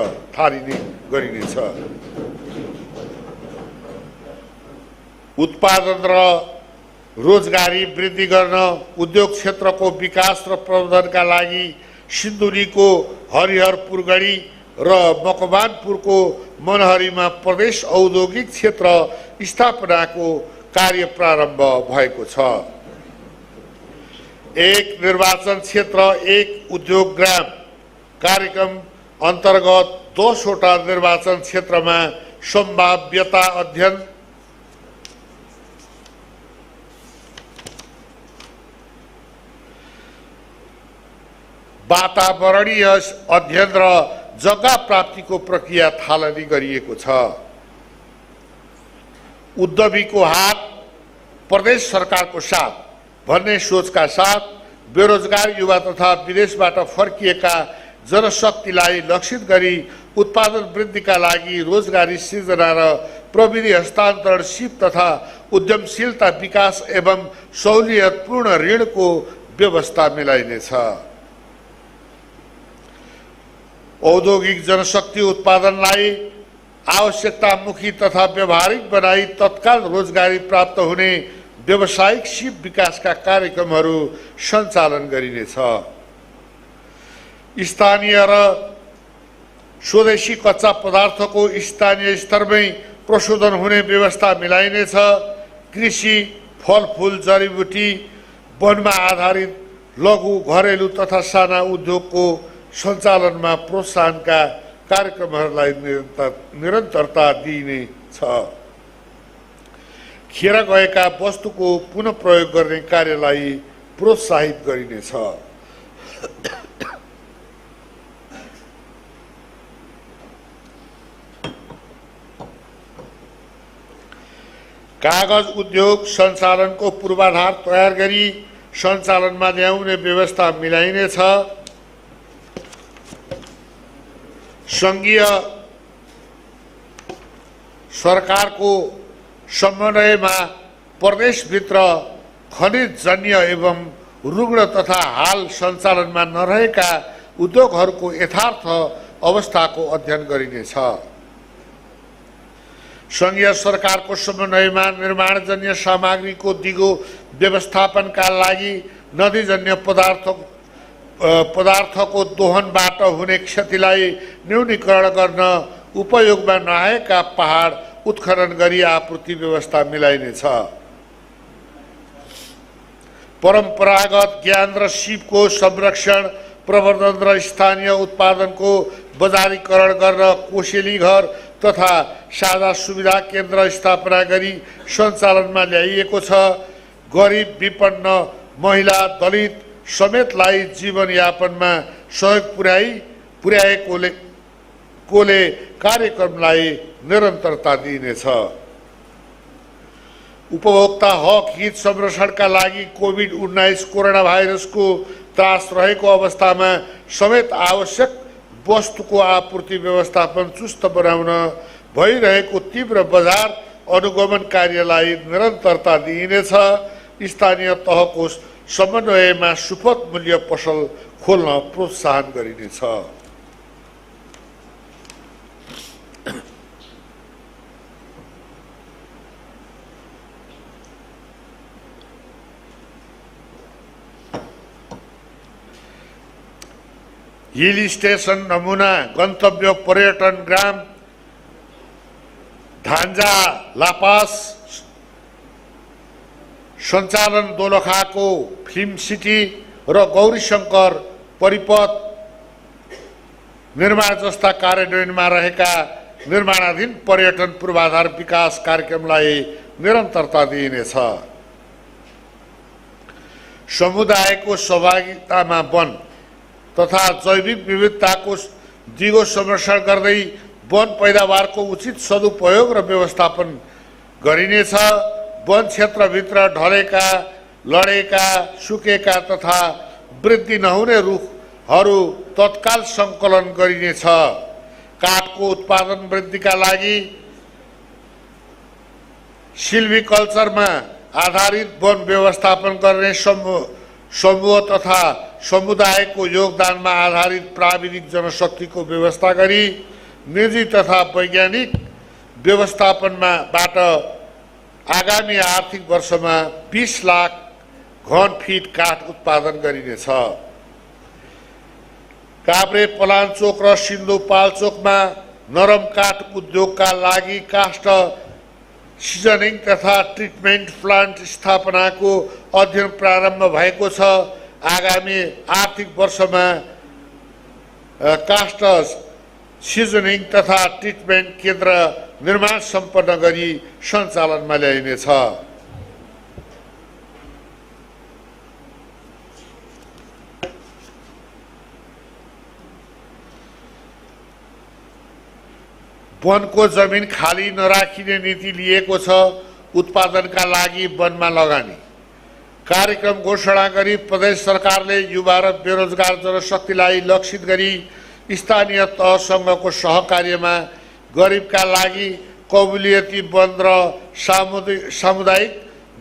उत्पादन र रोजगारी वृद्धि गर्न उद्योग क्षेत्रको विकास र प्रवर्धनका लागि सिन्धुलीको हरिहरपुरगढी र मकवानपुरको मनहरीमा प्रदेश औद्योगिक क्षेत्र स्थापनाको कार्य प्रारम्भ भएको छ। एक निर्वाचन क्षेत्र एक उद्योग ग्राम कार्यक्रम अन्तर्गत 10 वटा निर्वाचन क्षेत्रमा सम्भाव्यता अध्ययन, वातावरणीय अध्ययन र जग्गा प्राप्तिको प्रक्रिया थालनी गरिएको छ। उद्यमीको हात प्रदेश सरकारको साथ भन्ने सोचका साथ बेरोजगार युवा तथा विदेशबाट फर्किएका जनशक्तिलाई लक्षित गरी उत्पादन वृद्धिका लागि रोजगारी सृजना र प्रविधि हस्तान्तरण, सिप तथा उद्यमशीलता विकास एवं सहुलियतपूर्ण ऋणको व्यवस्था मिलाइनेछ। औद्योगिक जनशक्ति उत्पादनलाई आवश्यकतामुखी तथा व्यावहारिक बनाई तत्काल रोजगारी प्राप्त हुने व्यावसायिक सिप विकासका कार्यक्रमहरू सञ्चालन गरिनेछ। स्थानीय र स्वदेशी कच्चा पदार्थको स्थानीय स्तरमै प्रशोधन हुने व्यवस्था मिलाइनेछ। कृषि, फलफूल, जडीबुटी, वनमा आधारित लघु, घरेलु तथा साना उद्योगको सञ्चालनमा प्रोत्साहनका कार्यक्रमहरूलाई निरन्तरता दिइनेछ। खेर गएका वस्तुको पुनः प्रयोग गर्ने कार्यलाई प्रोत्साहित गरिनेछ। कागज उद्योग सञ्चालनको पूर्वाधार तयार गरी सञ्चालनमा ल्याउने व्यवस्था मिलाइनेछ। सङ्घीय सरकारको समन्वयमा प्रदेशभित्र खनिजजन्य एवं रुग्ण तथा हाल सञ्चालनमा नरहेका उद्योगहरूको यथार्थ अवस्थाको अध्ययन गरिनेछ। सङ्घीय सरकारको समन्वयमा निर्माणजन्य सामग्रीको दिगो व्यवस्थापनका लागि नदीजन्य पदार्थको दोहनबाट हुने क्षतिलाई न्यूनीकरण गर्न उपयोगमा नआएका पहाड उत्खनन गरी आपूर्ति व्यवस्था मिलाइनेछ। परम्परागत ज्ञान र सिपको संरक्षण, प्रवर्धन र स्थानीय उत्पादनको बजारीकरण गर्न कोसेली घर तथा साझा सुविधा केन्द्र स्थापना गरी सञ्चालनमा ल्याइएको छ। गरिब, विपन्न, महिला, दलित समेतलाई जीवनयापनमा सहयोग पुर्याएकोले कार्यक्रमलाई निरन्तरता दिइनेछ। उपभोक्ता हक हित संरक्षणका लागि कोभिड-19 कोरोना भाइरसको त्रास रहेको अवस्थामा समेत आवश्यक वस्तुको आपूर्ति व्यवस्थापन चुस्त बनाउन भइरहेको तीव्र बजार अनुगमन कार्यलाई निरन्तरता दिइनेछ। स्थानीय तहको समन्वयमा सुपथ मूल्य पसल खोल्न प्रोत्साहन गरिनेछ। हिल स्टेशन नमुना गन्तव्य पर्यटन ग्राम धान्जा लापास सञ्चालन दोलखाको फिल्म सिटी र गौरीशङ्कर परिपथ निर्माण जस्ता कार्यान्वयनमा रहेका निर्माणाधीन पर्यटन पूर्वाधार विकास कार्यक्रमलाई निरन्तरता दिइनेछ। समुदायको सहभागितामा वन तथा जैविक विविधताको दिगो संरक्षण गर्दै वन पैदावारको उचित सदुपयोग र व्यवस्थापन गरिनेछ। वन क्षेत्रभित्र ढलेका, लडेका, सुकेका तथा वृद्धि नहुने रुखहरू तत्काल सङ्कलन गरिनेछ। काठको उत्पादन वृद्धिका लागि सिल्भिकल्चरमा आधारित वन व्यवस्थापन गर्ने समूह तथा समुदायको योगदानमा आधारित प्राविधिक जनशक्तिको व्यवस्था गरी निजी तथा वैज्ञानिक व्यवस्थापनबाट आगामी आर्थिक वर्षमा 20 लाख घन फिट काठ उत्पादन गरिनेछ। काभ्रे पलाञ्चोक र सिन्धुपाल्चोकमा नरम काठ उद्योगका लागि काष्ठ सिजनिङ तथा ट्रिटमेन्ट प्लान्ट स्थापनाको अध्ययन प्रारम्भ भएको छ। आगामी आर्थिक वर्षमा काष्ठ सिजनिङ तथा ट्रिटमेन्ट केन्द्र निर्माण सम्पन्न गरी सञ्चालनमा ल्याइनेछ। वनको जमिन खाली नराखिने नीति लिएको छ। उत्पादनका लागि वनमा लगानी कार्यक्रम घोषणा गरी प्रदेश सरकारले युवा र बेरोजगार जनशक्तिलाई लक्षित गरी स्थानीय तहसँगको सहकार्यमा गरिबका लागि कबुलियती वन र सामुदायिक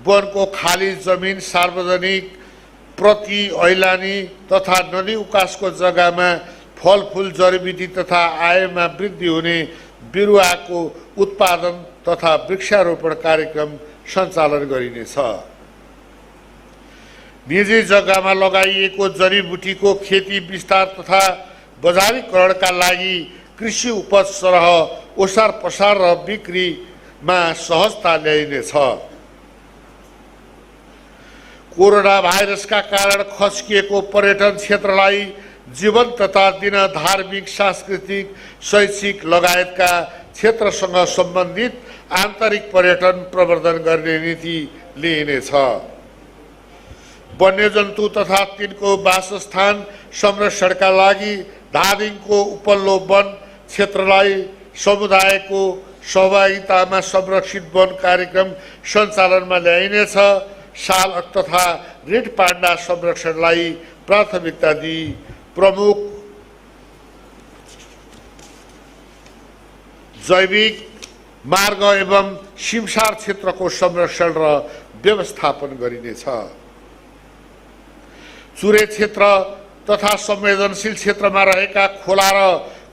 वनको खाली जमिन सार्वजनिक प्रति ऐलानी तथा नदी उकासको जग्गामा फलफुल जडीबुटी तथा आयमा वृद्धि हुने बिरुवाको उत्पादन तथा वृक्षारोपण कार्यक्रम सञ्चालन गरिनेछ। निजी जग्गामा लगाइएको जडीबुटीको खेती विस्तार तथा बजारीकरणका लागि कृषि उपज सरह ओसार पसार र बिक्रीमा सहजता ल्याइनेछ। कोरोना भाइरसका कारण खस्किएको पर्यटन क्षेत्रलाई जीवन्तता दिन धार्मिक, सांस्कृतिक, शैक्षिक लगायतका क्षेत्रसँग सम्बन्धित आन्तरिक पर्यटन प्रवर्धन गर्ने नीति लिइनेछ। वन्यजन्तु तथा तिनको वासस्थान संरक्षणका लागि धादिङको उपल्लो वन क्षेत्रलाई समुदायको सहभागितामा संरक्षित वन कार्यक्रम सञ्चालनमा ल्याइनेछ। साल तथा रेड पाण्डा संरक्षणलाई प्राथमिकता दिई प्रमुख जैविक मार्ग एवं सिमसार क्षेत्रको संरक्षण र व्यवस्थापन गरिनेछ। चुरे क्षेत्र तथा संवेदनशील क्षेत्रमा रहेका खोला र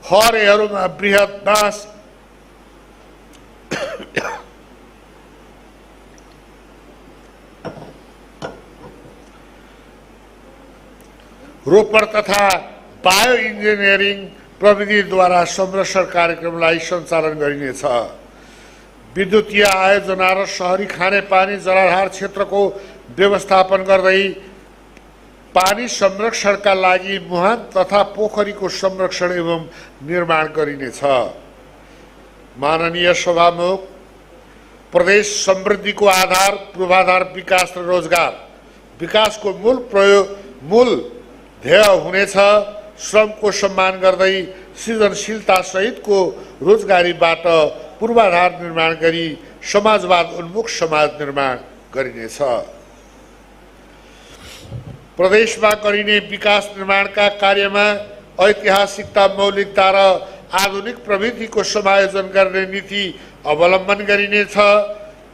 खहरेहरूमा बृहत बाँस रोपण तथा बायो इन्जिनियरिङ प्रविधिद्वारा संरक्षण कार्यक्रमलाई सञ्चालन गरिनेछ। विद्युतीय आयोजना र शहरी खानेपानी जलाधार क्षेत्रको व्यवस्थापन गर्दै पानी संरक्षणका लागि मुहान तथा पोखरीको संरक्षण एवं निर्माण गरिनेछ। माननीय सभामुख, प्रदेश समृद्धिको आधार पूर्वाधार विकास र रोजगार विकासको मूल ध्येय हुनेछ। श्रमको सम्मान गर्दै सृजनशीलता सहितको रोजगारीबाट पूर्वाधार निर्माण गरी समाजवाद उन्मुख समाज निर्माण गरिनेछ। प्रदेशमा गरिने विकास निर्माणका कार्यमा ऐतिहासिकता, मौलिकता र आधुनिक प्रविधिको समायोजन गर्ने नीति अवलम्बन गरिनेछ।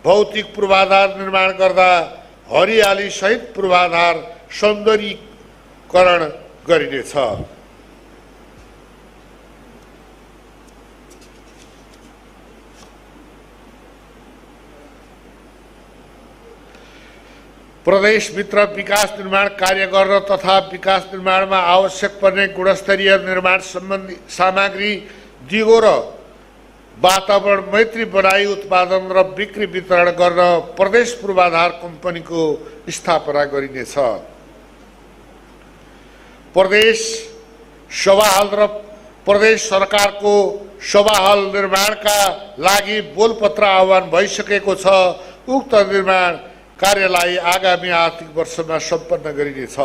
भौतिक पूर्वाधार निर्माण गर्दा हरियाली सहित पूर्वाधार सौन्दर्यीकरण गरिनेछ। प्रदेशभित्र विकास निर्माण कार्य गर्न तथा विकास निर्माणमा आवश्यक पर्ने गुणस्तरीय निर्माण सम्बन्धी सामग्री दिगो र वातावरण मैत्री बनाई उत्पादन र बिक्री वितरण गर्न प्रदेश पूर्वाधार कम्पनीको स्थापना गरिनेछ। प्रदेश सभाहल र प्रदेश सरकारको सभाहल निर्माणका लागि बोलपत्र आह्वान भइसकेको छ। उक्त निर्माण कार्यलाई आगामी आर्थिक वर्षमा सम्पन्न गरिनेछ।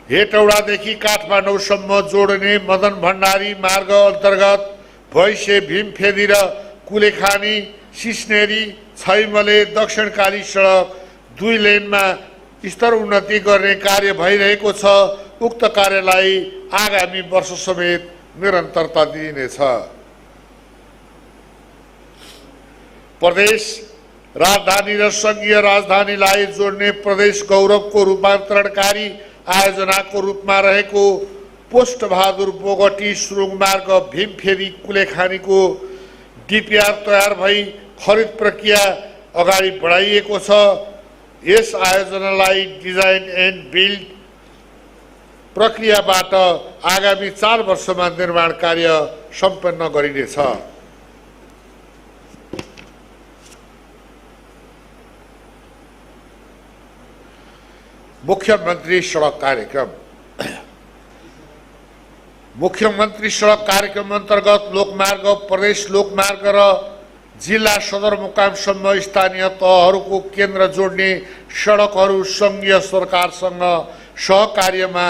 हेटौडादेखि काठमाडौँसम्म जोड्ने मदन भण्डारी मार्ग अन्तर्गत भैँसे, भीमफेदी र कुलेखानी, सिस्नेरी, छैमले दक्षिणकाली सडक 2 लेनमा स्तर उन्नति गर्ने कार्य भइरहेको छ। उक्त कार्यलाई आगामी वर्ष समेत निरन्तरता दिइनेछ। प्रदेश राजधानी र संघीय राजधानीलाई जोड्ने प्रदेश गौरवको रूपान्तरणकारी आयोजनाको रूपमा रहेको पोस्टबहादुर बोगटी सुरुङ मार्ग भीमफेदी कुलेखानीको डिपिआर तयार भई खरिद प्रक्रिया अगाडि बढाइएको छ। यस आयोजनालाई डिजाइन एन्ड बिल्ड प्रक्रियाबाट आगामी 4 वर्षमा निर्माण कार्य सम्पन्न गरिनेछ। मुख्यमन्त्री सडक कार्यक्रम। मुख्यमन्त्री सडक कार्यक्रम अन्तर्गत लोकमार्ग, प्रदेश लोकमार्ग र जिल्ला सदरमुकामसम्म स्थानीय तहहरूको केन्द्र जोड्ने सडकहरू सङ्घीय सरकारसँग सहकार्यमा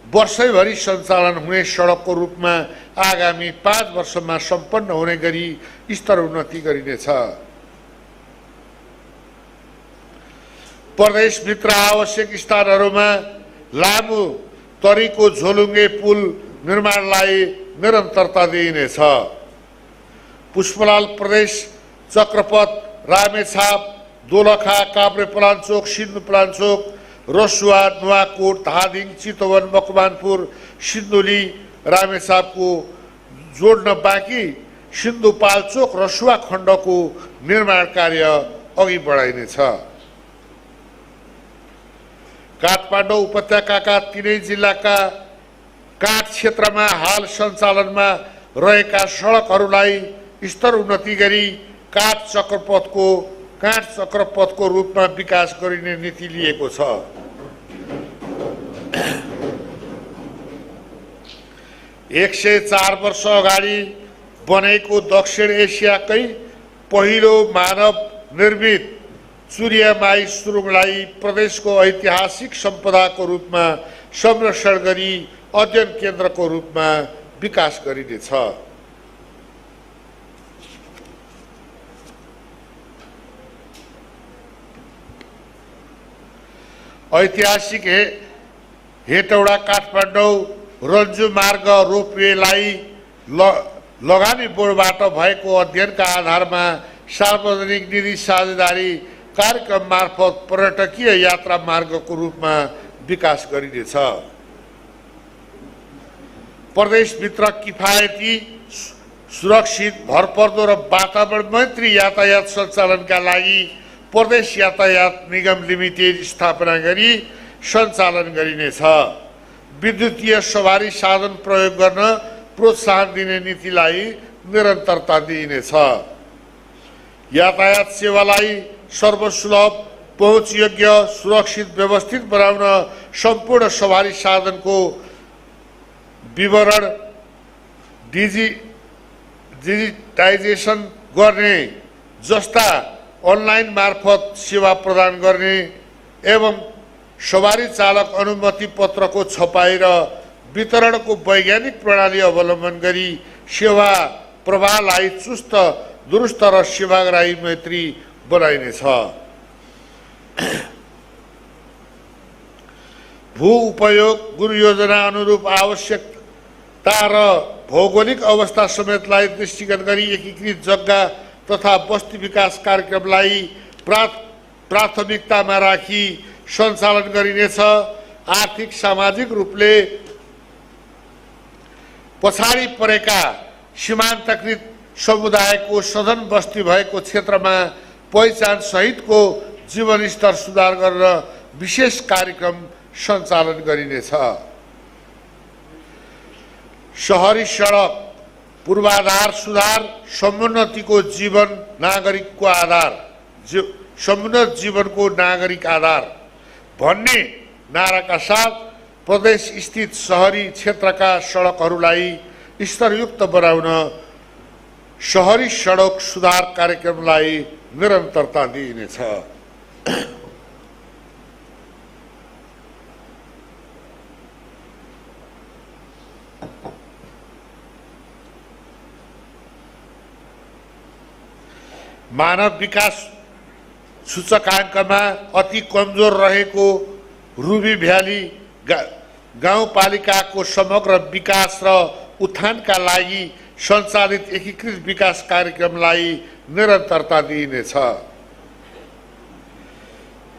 वर्षैभरि सञ्चालन हुने सडकको रूपमा आगामी 5 वर्षमा सम्पन्न हुने गरी स्तर उन्नति गरिनेछ। प्रदेशभित्र आवश्यक स्थानहरूमा लामो तरीको झोलुङ्गे पुल निर्माणलाई निरन्तरता दिइनेछ। पुष्पलाल प्रदेश चक्रपथ, रामेछाप, दोलखा, काभ्रेपलाञ्चोक, सिन्धुपलाञ्चोक, रसुवा, नुवाकोट, धादिङ, चितवन, मकवानपुर, सिन्धुली, रामेछापको जोड्न बाँकी सिन्धुपाल्चोक रसुवा खण्डको निर्माण कार्य अघि बढाइनेछ। काठमाडौँ उपत्यकाका 3 जिल्लाका काठ क्षेत्रमा हाल सञ्चालनमा रहेका सडकहरूलाई स्तर उन्नति गरी काठ चक्रपथको रूपमा विकास गरिने नीति लिएको छ। एक 104 वर्ष अगाडि बनेको दक्षिण एसियाकै पहिलो मानव निर्मित चुरियामाई सुरुङलाई प्रदेशको ऐतिहासिक सम्पदाको रूपमा संरक्षण गरी अध्ययन केन्द्रको रूपमा विकास गरिनेछ। ऐतिहासिक हेटौडा काठमाडौँ रन्जु मार्ग रोपवेलाई लगानी बोर्डबाट भएको अध्ययनका आधारमा सार्वजनिक निधि साझेदारी कार्यक्रम मार्फत पर्यटकीय यात्रा मार्गको रूपमा विकास गरिनेछ। प्रदेशभित्र किफायती, सुरक्षित, भरपर्दो र वातावरण मैत्री यातायात सञ्चालनका लागि प्रदेश यातायात निगम लिमिटेड स्थापना गरी सञ्चालन गरिनेछ। विद्युतीय सवारी साधन प्रयोग गर्न प्रोत्साहन दिने नीतिलाई निरन्तरता दिइनेछ। यातायात सेवालाई सर्वसुलभ, पहुँचयोग्य, सुरक्षित, व्यवस्थित बनाउन सम्पूर्ण सवारी साधनको विवरण डिजिटाइजेसन गर्ने जस्ता अनलाइन मार्फत सेवा प्रदान गर्ने एवं सवारी चालक अनुमति पत्रको छपाई र वितरणको वैज्ञानिक प्रणाली अवलम्बन गरी सेवा प्रवाहलाई चुस्त, दुरुस्त र सेवाग्राही मैत्री बनाइनेछ। भू उपयोग गुरु योजना अनुरूप आवश्यकता र भौगोलिक अवस्था समेतलाई दृष्टिगत गरी एकीकृत जग्गा तथा बस्ती विकास कार्यक्रमलाई प्राथमिकतामा राखी सञ्चालन गरिनेछ। आर्थिक सामाजिक रूपले पछाडि परेका सीमान्तकृत समुदायको सघन बस्ती भएको क्षेत्रमा पहिचान सहितको जीवनस्तर सुधार गर्न विशेष कार्यक्रम सञ्चालन गरिनेछ। शहरी सडक पूर्वाधार सुधार, समुन्नतिको जीवन नागरिकको आधार, समुन्नत जीवनको नागरिक आधार भन्ने नाराका साथ प्रदेश स्थित शहरी क्षेत्रका सडकहरूलाई स्तरयुक्त बनाउन शहरी सडक सुधार कार्यक्रमलाई निरन्तरता दिइनेछ। मानव विकास सूचकाङ्कमा अति कमजोर रहेको रुबी भ्याली गाउँपालिकाको समग्र विकास र उत्थानका लागि सञ्चालित एकीकृत विकास कार्यक्रमलाई निरन्तरता दिइनेछ।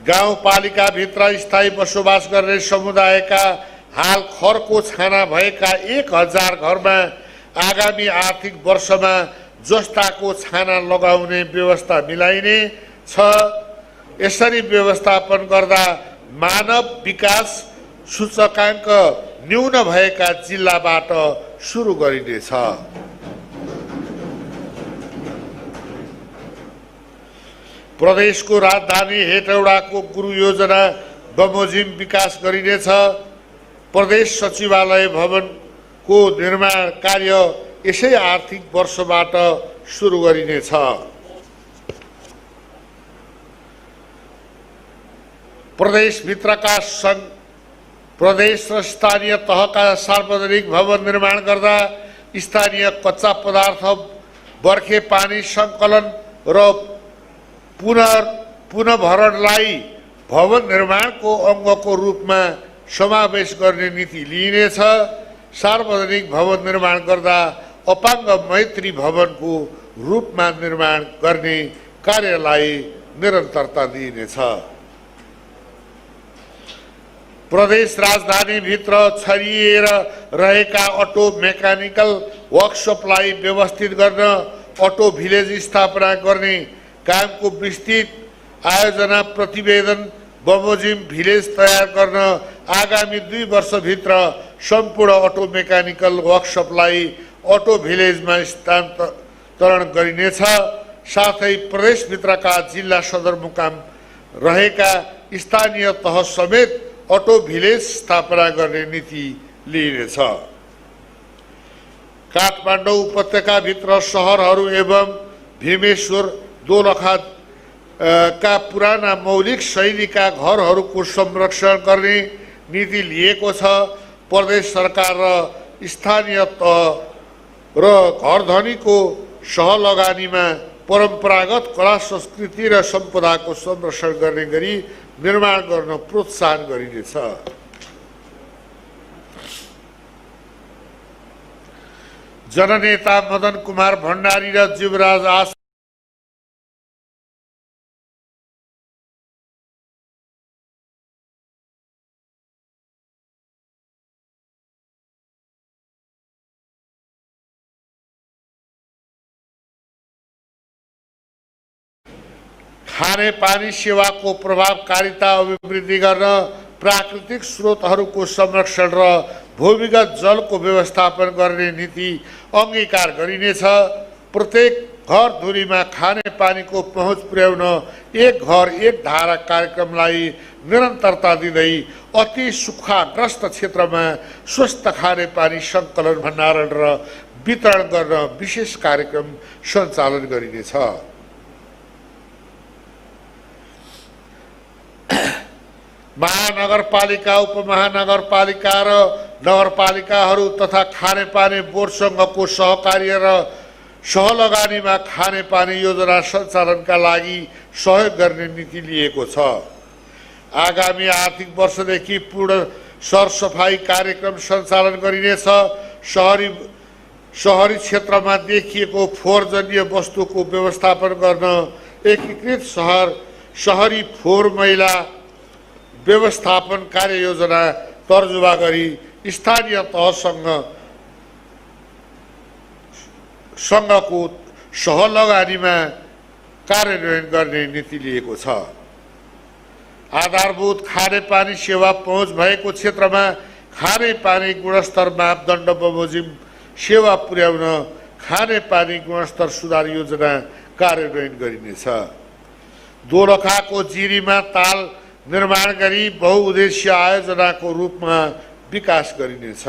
गाउँपालिकाभित्र स्थायी बसोबास गर्ने समुदायका हाल खरको छाना भएका 1000 घरमा आगामी आर्थिक वर्षमा जस्ताको छाना लगाउने व्यवस्था मिलाइने छ। यसरी व्यवस्थापन गर्दा मानव विकास सूचकाङ्क न्यून भएका जिल्लाबाट सुरु गरिनेछ। प्रदेशको राजधानी हेटौडाको गुरु योजना बमोजिम विकास गरिनेछ। प्रदेश सचिवालय भवनको निर्माण कार्य यसै आर्थिक वर्षबाट सुरु गरिनेछ। प्रदेशभित्रका प्रदेश र स्थानीय तहका सार्वजनिक भवन निर्माण गर्दा स्थानीय कच्चा पदार्थ, बर्खे पानी सङ्कलन र पुनर्भरणलाई भवन निर्माणको अङ्गको रूपमा समावेश गर्ने नीति लिइनेछ। सार्वजनिक भवन निर्माण गर्दा अपाङ्ग मैत्री भवनको रूपमा निर्माण गर्ने कार्यलाई निरन्तरता दिइनेछ। प्रदेश राजधानीभित्र छरिएर रहेका अटो मेकानिकल वर्कसपलाई व्यवस्थित गर्न अटो भिलेज स्थापना गर्ने कामको विस्तृत आयोजना प्रतिवेदन बमोजिम भिलेज तयार गर्न आगामी 2 वर्षभित्र सम्पूर्ण अटो मेकानिकल वर्कसपलाई अटो भिलेजमा स्थानान्तरण गरिनेछ। साथै प्रदेशभित्रका जिल्ला सदरमुकाम रहेका स्थानीय तह समेत अटो भिलेज स्थापना गर्ने नीति लिइनेछ। काठमाडौँ उपत्यकाभित्र सहरहरू एवं भीमेश्वर दोलखा का पुराना मौलिक शैलीका घरहरूको संरक्षण गर्ने नीति लिएको छ। प्रदेश सरकार र स्थानीय तह र घरधनीको सहलगानीमा परम्परागत कला संस्कृति र सम्पदाको संरक्षण गर्ने गरी निर्माण गर्न प्रोत्साहन गरिनेछ। जननेता मदन कुमार भण्डारी र जीवराज आस खाने पानी सेवाको प्रभावकारिता अभिवृद्धि गर्न प्राकृतिक स्रोतहरूको संरक्षण र भूमिगत जलको व्यवस्थापन गर्ने नीति अंगीकार गरिनेछ। प्रत्येक घर धुरीमा खाने पानीको पहुँच पुर्याउन एक घर एक धारा कार्यक्रमलाई निरन्तरता दिँदै अति सुक्खाग्रस्त क्षेत्रमा स्वस्थ खाने पानी सङ्कलन, भण्डारण र वितरण गर्न विशेष कार्यक्रम सञ्चालन गरिनेछ। महानगरपालिका, उपमहानगरपालिका र नगरपालिकाहरू तथा खानेपानी बोर्डसँगको सहकार्य र सहलगानीमा खानेपानी योजना सञ्चालनका लागि सहयोग गर्ने नीति लिएको छ। आगामी आर्थिक वर्षदेखि पूर्ण सरसफाई कार्यक्रम सञ्चालन गरिनेछ। शहरी क्षेत्रमा देखिएको फोहोरजन्य वस्तुको व्यवस्थापन गर्न एकीकृत शहरी फोहोर मैला व्यवस्थापन कार्ययोजना तर्जुमा गरी स्थानीय तहसँगको सहलगानीमा कार्यान्वयन गर्ने नीति लिएको छ। आधारभूत खानेपानी सेवा पहुँच भएको क्षेत्रमा खानेपानी गुणस्तर मापदण्ड बमोजिम सेवा पुर्याउन खानेपानी गुणस्तर सुधार योजना कार्यान्वयन गरिनेछ। दोलखाको जिरीमा ताल निर्माण गरी बहुउद्देश्य आयोजनाको रूपमा विकास गरिनेछ।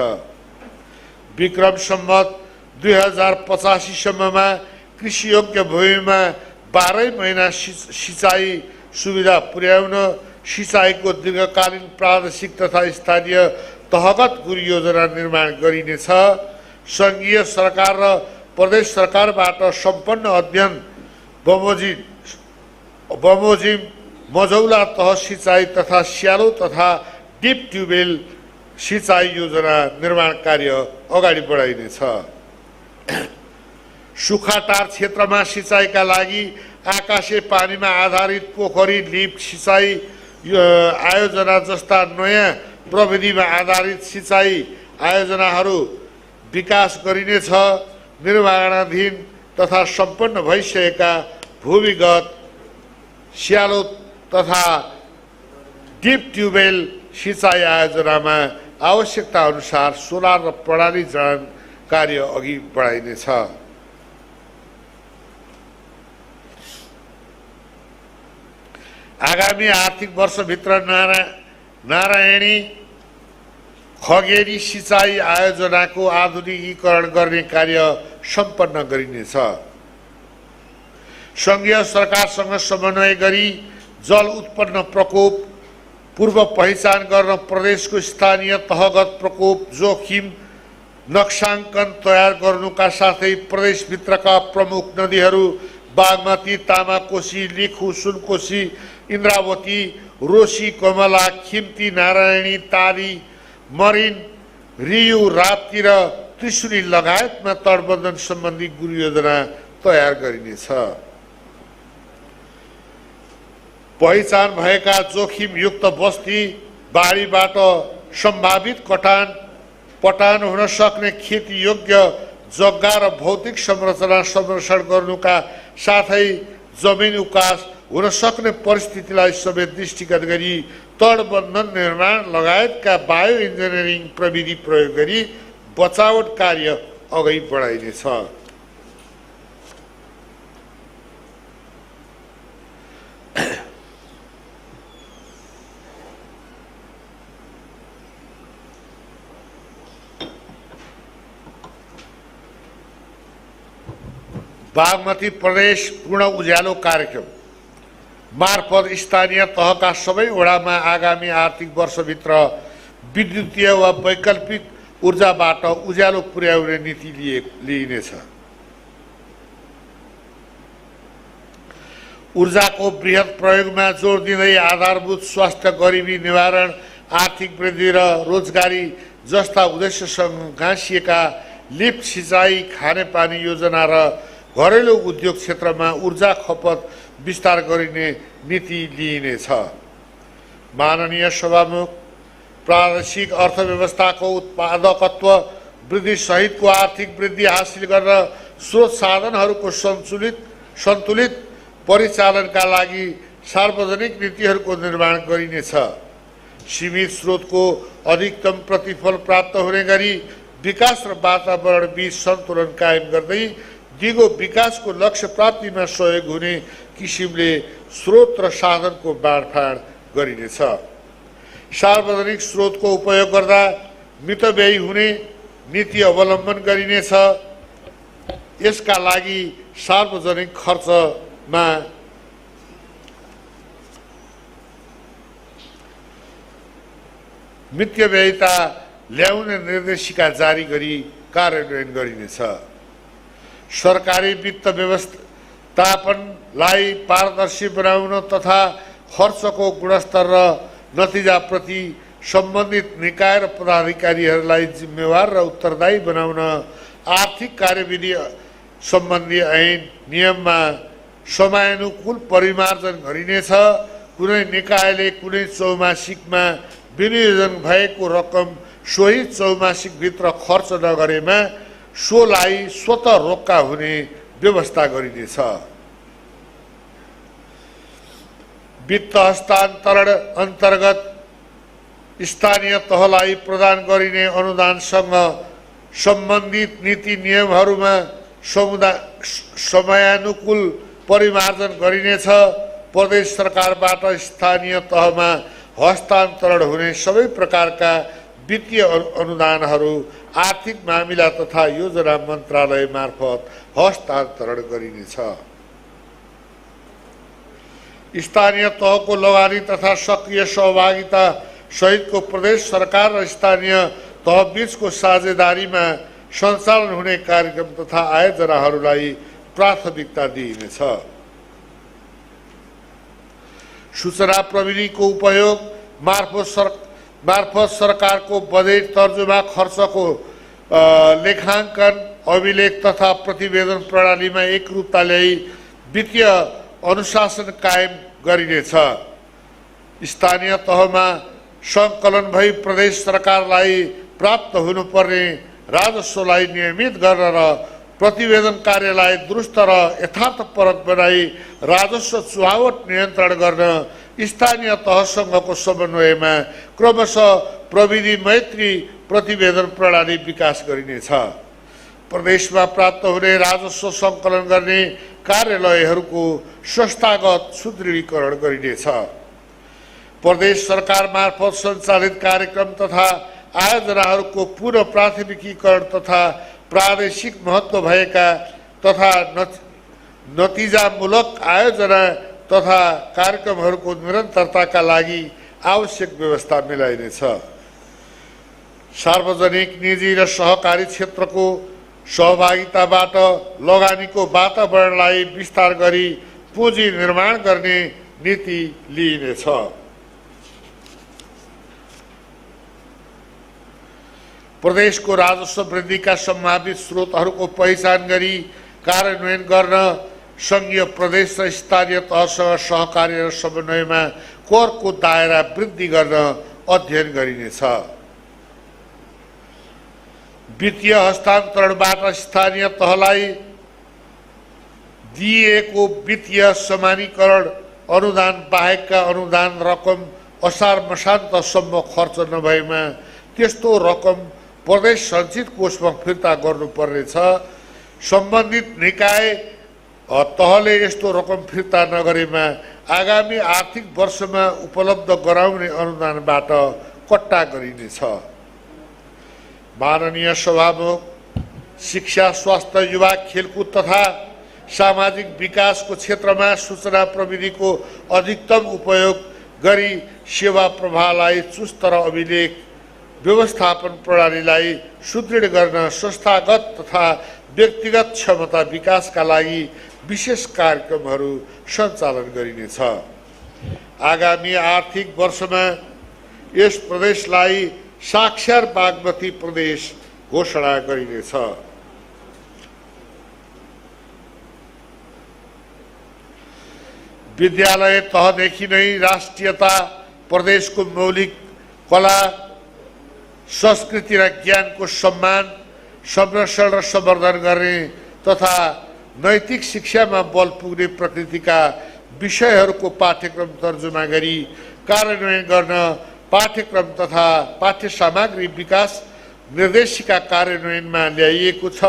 विक्रम सम्वत 2085 सम्ममा कृषियोग्य भूमिमा 12 महिना सिँचाइ सुविधा पुर्याउन, सिँचाइको दीर्घकालीन प्रादेशिक तथा स्थानीय तहगत योजना निर्माण गरिनेछ। सङ्घीय सरकार र प्रदेश सरकारबाट सम्पन्न अध्ययन बमोजिम मझौला तह सिँचाइ तथा स्यालो तथा डिप ट्युबवेल सिँचाइ योजना निर्माण कार्य अगाडि बढाइनेछ। सुखाटार क्षेत्रमा सिँचाइका लागि आकाशे पानीमा आधारित पोखरी लिफ्ट सिँचाइ आयोजना जस्ता नयाँ प्रविधिमा आधारित सिँचाइ आयोजनाहरू विकास गरिनेछ। निर्माणाधीन तथा सम्पन्न भइसकेका भूमिगत स्यालो तथा डिप ट्युबवेल सिँचाइ आयोजनामा आवश्यकता अनुसार सोलर र प्रणाली जडान कार्य अघि बढाइनेछ। आगामी आर्थिक वर्षभित्र नारायणी खगेरी सिँचाइ आयोजनाको आधुनिकीकरण गर्ने कार्य सम्पन्न गरिनेछ। सङ्घीय सरकारसँग समन्वय गरी जल उत्पन्न प्रकोप पूर्व पहिचान गर्न प्रदेशको स्थानीय तहगत प्रकोप जोखिम नक्साङ्कन तयार गर्नुका साथै प्रदेशभित्रका प्रमुख नदीहरू बागमती, तामाकोशी, लिखु, सुनकोशी, इन्द्रावती, रोशी, कमला, खिम्ती, नारायणी, तारी, मरिन, रियु, राप्ती र त्रिशुली लगायतमा तटबन्धन सम्बन्धी योजना तयार गरिनेछ। पहिचान भएका जोखिमयुक्त बस्ती बाढीबाट सम्भावित पटान हुन सक्ने खेतीयोग्य जग्गा र भौतिक संरचना संरक्षण गर्नुका साथै जमिन उकास हुन सक्ने परिस्थितिलाई समेत दृष्टिगत गरी तटबन्धन निर्माण लगायतका बायो इन्जिनियरिङ प्रविधि प्रयोग गरी बचावट कार्य अघि बढाइनेछ। बागमती प्रदेश पूर्ण उज्यालो कार्यक्रम मार्फत स्थानीय तहका सबै वडामा आगामी आर्थिक वर्षभित्र विद्युतीय वा वैकल्पिक ऊर्जाबाट उज्यालो पुर्याउने नीति लिइनेछ। ऊर्जाको बृहत प्रयोगमा जोड दिँदै आधारभूत स्वास्थ्य, गरिबी निवारण, आर्थिक वृद्धि र रोजगारी जस्ता उद्देश्यसँग गाँसिएका लिफ्ट सिँचाइ, खानेपानी योजना र घरेलु उद्योग क्षेत्रमा ऊर्जा खपत विस्तार गरिने नीति लिइनेछ। माननीय सभामुख, प्रादेशिक अर्थव्यवस्थाको उत्पादकत्व वृद्धि सहितको आर्थिक वृद्धि हासिल गर्न स्रोत साधनहरूको सन्तुलित परिचालनका लागि सार्वजनिक नीतिहरूको निर्माण गरिनेछ। सीमित स्रोतको अधिकतम प्रतिफल प्राप्त हुने गरी विकास र वातावरण बीच सन्तुलन कायम गर्दै दिगो विकासको लक्ष्य प्राप्तिमा सहयोग हुने किसिमले स्रोत र साधनको बाँडफाँड गरिनेछ। सार्वजनिक स्रोतको उपयोग गर्दा मितव्ययी हुने नीति अवलम्बन गरिनेछ। यसका लागि सार्वजनिक खर्चमा मितव्ययिता ल्याउने निर्देशिका जारी गरी कार्यान्वयन गरिनेछ। सरकारी वित्त व्यवस्थापनलाई पारदर्शी बनाउन तथा खर्चको गुणस्तर र नतिजाप्रति सम्बन्धित निकाय र पदाधिकारीहरूलाई जिम्मेवार र उत्तरदायी बनाउन आर्थिक कार्यविधि सम्बन्धी ऐन नियममा समयानुकूल परिमार्जन गरिनेछ। कुनै निकायले कुनै चौमासिकमा विनियोजन भएको रकम सोही चौमासिकभित्र खर्च नगरेमा सोलाई स्वत रोक्का हुने व्यवस्था गरिनेछ। वित्त हस्तान्तरण अन्तर्गत स्थानीय तहलाई प्रदान गरिने अनुदानसँग सम्बन्धित नीति नियमहरूमा समयानुकूल परिमार्जन गरिनेछ। प्रदेश सरकारबाट स्थानीय तहमा हस्तान्तरण हुने सबै प्रकारका वित्तीय अनुदानहरू आर्थिक मामिला तथा योजना मन्त्रालय मार्फत हस्तान्तरण गरिनेछ। स्थानीय तहको लगानी तथा सक्रिय सहभागिता सहितको प्रदेश सरकार र स्थानीय तह बीचको साझेदारीमा सञ्चालन हुने कार्यक्रम तथा आयोजनाहरूलाई प्राथमिकता दिइनेछ। सूचना प्रविधिको उपयोग मार्फत सरकारको बजेट तर्जुमा खर्चको लेखाङ्कन अभिलेख तथा प्रतिवेदन प्रणालीमा एकरूपता ल्याई वित्तीय अनुशासन कायम गरिनेछ। स्थानीय तहमा सङ्कलन भई प्रदेश सरकारलाई प्राप्त हुनुपर्ने राजस्वलाई नियमित गर्न र प्रतिवेदन कार्यलाई दुरुस्त र यथार्थपरक बनाई राजस्व चुहावट नियन्त्रण गर्न स्थानीय तहसँगको समन्वयमा क्रमशः प्रविधि मैत्री प्रतिवेदन प्रणाली विकास गरिनेछ। प्रदेशमा प्राप्त हुने राजस्व सङ्कलन गर्ने कार्यालयहरूको संस्थागत सुदृढीकरण गरिनेछ। प्रदेश सरकार मार्फत सञ्चालित कार्यक्रम तथा आयोजनाहरूको पुनः प्राथमिकीकरण तथा प्रादेशिक महत्त्व भएका तथा नतिजामूलक आयोजना तथा कार्यक्रमहरूको निरन्तरताका लागि आवश्यक व्यवस्था मिलाइनेछ। सार्वजनिक, निजी र सहकारी क्षेत्रको सहभागिताबाट लगानीको वातावरणलाई विस्तार गरी पुँजी निर्माण गर्ने नीति लिइनेछ। प्रदेशको राजस्व वृद्धिका सम्भावित स्रोतहरूको पहिचान गरी कार्यान्वयन गर्न सङ्घीय प्रदेश र स्थानीय तहसँग सहकार्य र समन्वयमा करको दायरा वृद्धि गर्न अध्ययन गरिनेछ। वित्तीय हस्तान्तरणबाट स्थानीय तहलाई दिइएको वित्तीय समानीकरण अनुदान बाहेकका अनुदान रकम असार मसान्तसम्म खर्च नभएमा त्यस्तो रकम प्रदेश सञ्चित कोषमा फिर्ता गर्नुपर्नेछ। सम्बन्धित निकाय तहले यस्तो रकम फिर्ता नगरेमा आगामी आर्थिक वर्षमा उपलब्ध गराउने अनुदानबाट कट्टा गरिनेछ। माननीय सभामुख, शिक्षा, स्वास्थ्य, युवा, खेलकुद तथा सामाजिक विकासको क्षेत्रमा सूचना प्रविधिको अधिकतम उपयोग गरी सेवा प्रवाहलाई चुस्त र अभिलेख व्यवस्थापन प्रणालीलाई सुदृढ गर्न संस्थागत तथा व्यक्तिगत क्षमता विकासका लागि विशेष कार्यक्रमहरू सञ्चालन गरिनेछ। आगामी आर्थिक वर्षमा यस प्रदेशलाई साक्षर बागमती प्रदेश घोषणा गरिनेछ। विद्यालय तहदेखि नै राष्ट्रियता, प्रदेशको मौलिक कला, संस्कृति र ज्ञानको सम्मान, संरक्षण र संवर्धन गर्ने तथा नैतिक शिक्षामा बल पुग्ने प्रकृतिका विषयहरूको पाठ्यक्रम तर्जुमा गरी कार्यान्वयन गर्न पाठ्यक्रम तथा पाठ्य सामग्री विकास निर्देशिका कार्यान्वयनमा ल्याइएको छ।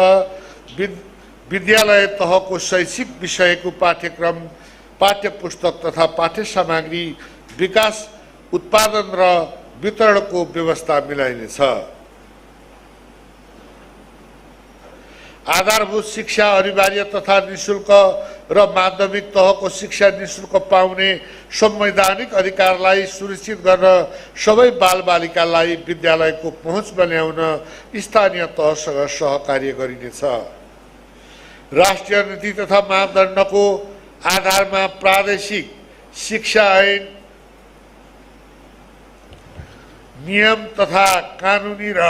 विद्यालय तहको शैक्षिक विषयको पाठ्यक्रम, पाठ्यपुस्तक तथा पाठ्य सामग्री विकास, उत्पादन र वितरणको व्यवस्था मिलाइनेछ। आधारभूत शिक्षा अनिवार्य तथा निःशुल्क र माध्यमिक तहको शिक्षा निःशुल्क पाउने संवैधानिक अधिकारलाई सुनिश्चित गर्न सबै बालबालिकालाई विद्यालयको पहुँचमा ल्याउन स्थानीय तहसँग सहकार्य गरिनेछ। राष्ट्रिय नीति तथा मापदण्डको आधारमा प्रादेशिक शिक्षा ऐन, नियम तथा कानुनी र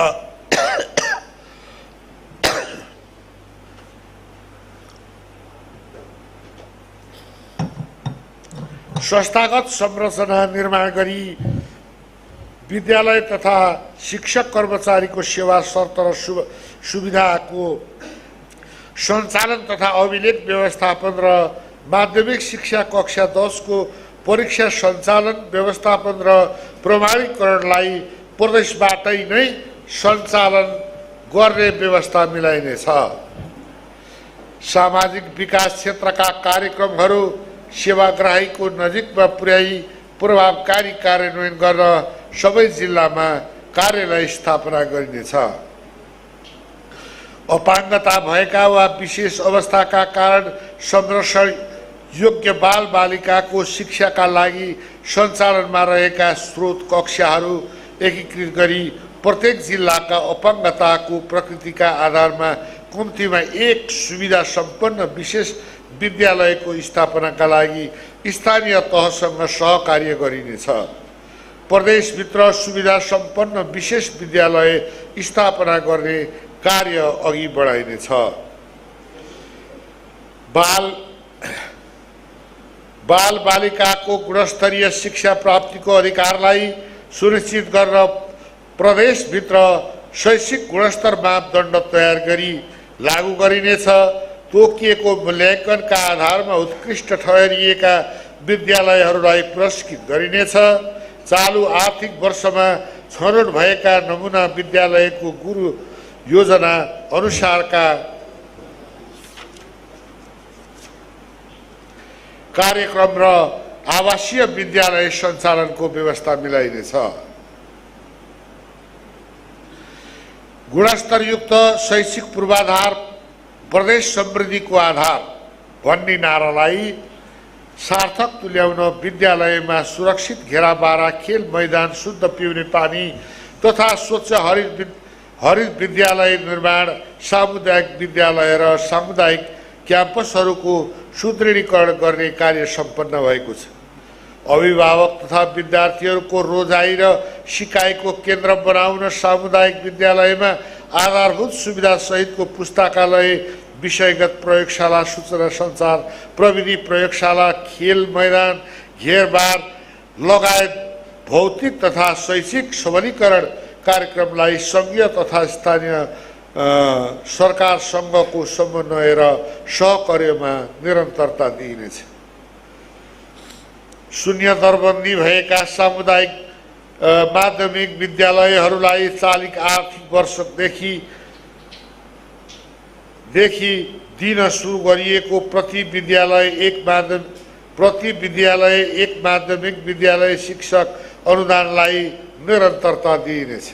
संस्थागत संरचना निर्माण गरी विद्यालय तथा शिक्षक कर्मचारीको सेवा शर्त र सुविधाको सञ्चालन तथा अभिलेख व्यवस्थापन र माध्यमिक शिक्षा कक्षा 10 को परीक्षा सञ्चालन व्यवस्थापन र प्रमाणीकरणलाई प्रदेशबाटै नै सञ्चालन गर्ने व्यवस्था मिलाइनेछ। सामाजिक विकास क्षेत्रका कार्यक्रमहरू सेवाग्राहीको नजिकमा पुर्याई प्रभावकारी कार्यान्वयन गर्न सबै जिल्लामा कार्यालय स्थापना गरिनेछ। अपाङ्गता भएका वा विशेष अवस्थाका कारण संरक्षण योग्य बाल बालिकाको शिक्षाका लागि सञ्चालनमा रहेका स्रोत कक्षाहरू एकीकृत गरी प्रत्येक जिल्लाका अपाङ्गताको प्रकृतिका आधारमा कम्तीमा एक सुविधा सम्पन्न विशेष विद्यालयको स्थापनाका लागि स्थानीय तहसँग सहकार्य गरिनेछ। प्रदेशभित्र सुविधा सम्पन्न विशेष विद्यालय स्थापना गर्ने कार्य अघि बढाइनेछ। बाल बालिकाको गुणस्तरीय शिक्षा प्राप्तिको अधिकारलाई सुनिश्चित गरेर प्रदेशभित्र शैक्षिक गुणस्तर मापदण्ड तयार गरी लागू गरिनेछ। तोकिएको मूल्याङ्कनका आधारमा उत्कृष्ट ठहरिएका विद्यालयहरूलाई पुरस्कृत गरिनेछ। चालु आर्थिक वर्षमा छनौट भएका नमुना विद्यालयको गुरु योजना अनुसारका कार्यक्रम र आवासीय विद्यालय सञ्चालनको व्यवस्था मिलाइनेछ। गुणस्तरयुक्त शैक्षिक पूर्वाधार प्रदेश समृद्धिको आधार भन्ने नारालाई सार्थक तुल्याउन विद्यालयमा सुरक्षित घेराबारा, खेल मैदान, शुद्ध पिउने पानी तथा स्वच्छ हरित विद्यालय निर्माण, सामुदायिक विद्यालय र सामुदायिक क्याम्पसहरूको सुदृढीकरण गर्ने कार्य सम्पन्न भएको छ। अभिभावक तथा विद्यार्थीहरूको रोजाइ र सिकाइको केन्द्र बनाउन सामुदायिक विद्यालयमा आधारभूत सुविधा सहितको पुस्तकालय, विषयगत प्रयोगशाला, सूचना सञ्चार प्रविधि प्रयोगशाला, खेल मैदान, घेरबार लगायत भौतिक तथा शैक्षिक सबलीकरण कार्यक्रमलाई सङ्घीय तथा स्थानीय सरकारसँगको समन्वय र सहकार्यमा निरन्तरता दिइनेछ। शून्य दरबन्दी भएका सामुदायिक माध्यमिक विद्यालयहरूलाई चालिक आर्थिक वर्षदेखि दिन सुरु गरिएको प्रति विद्यालय एक माध्यमिक विद्यालय शिक्षक अनुदानलाई निरन्तरता दिइनेछ।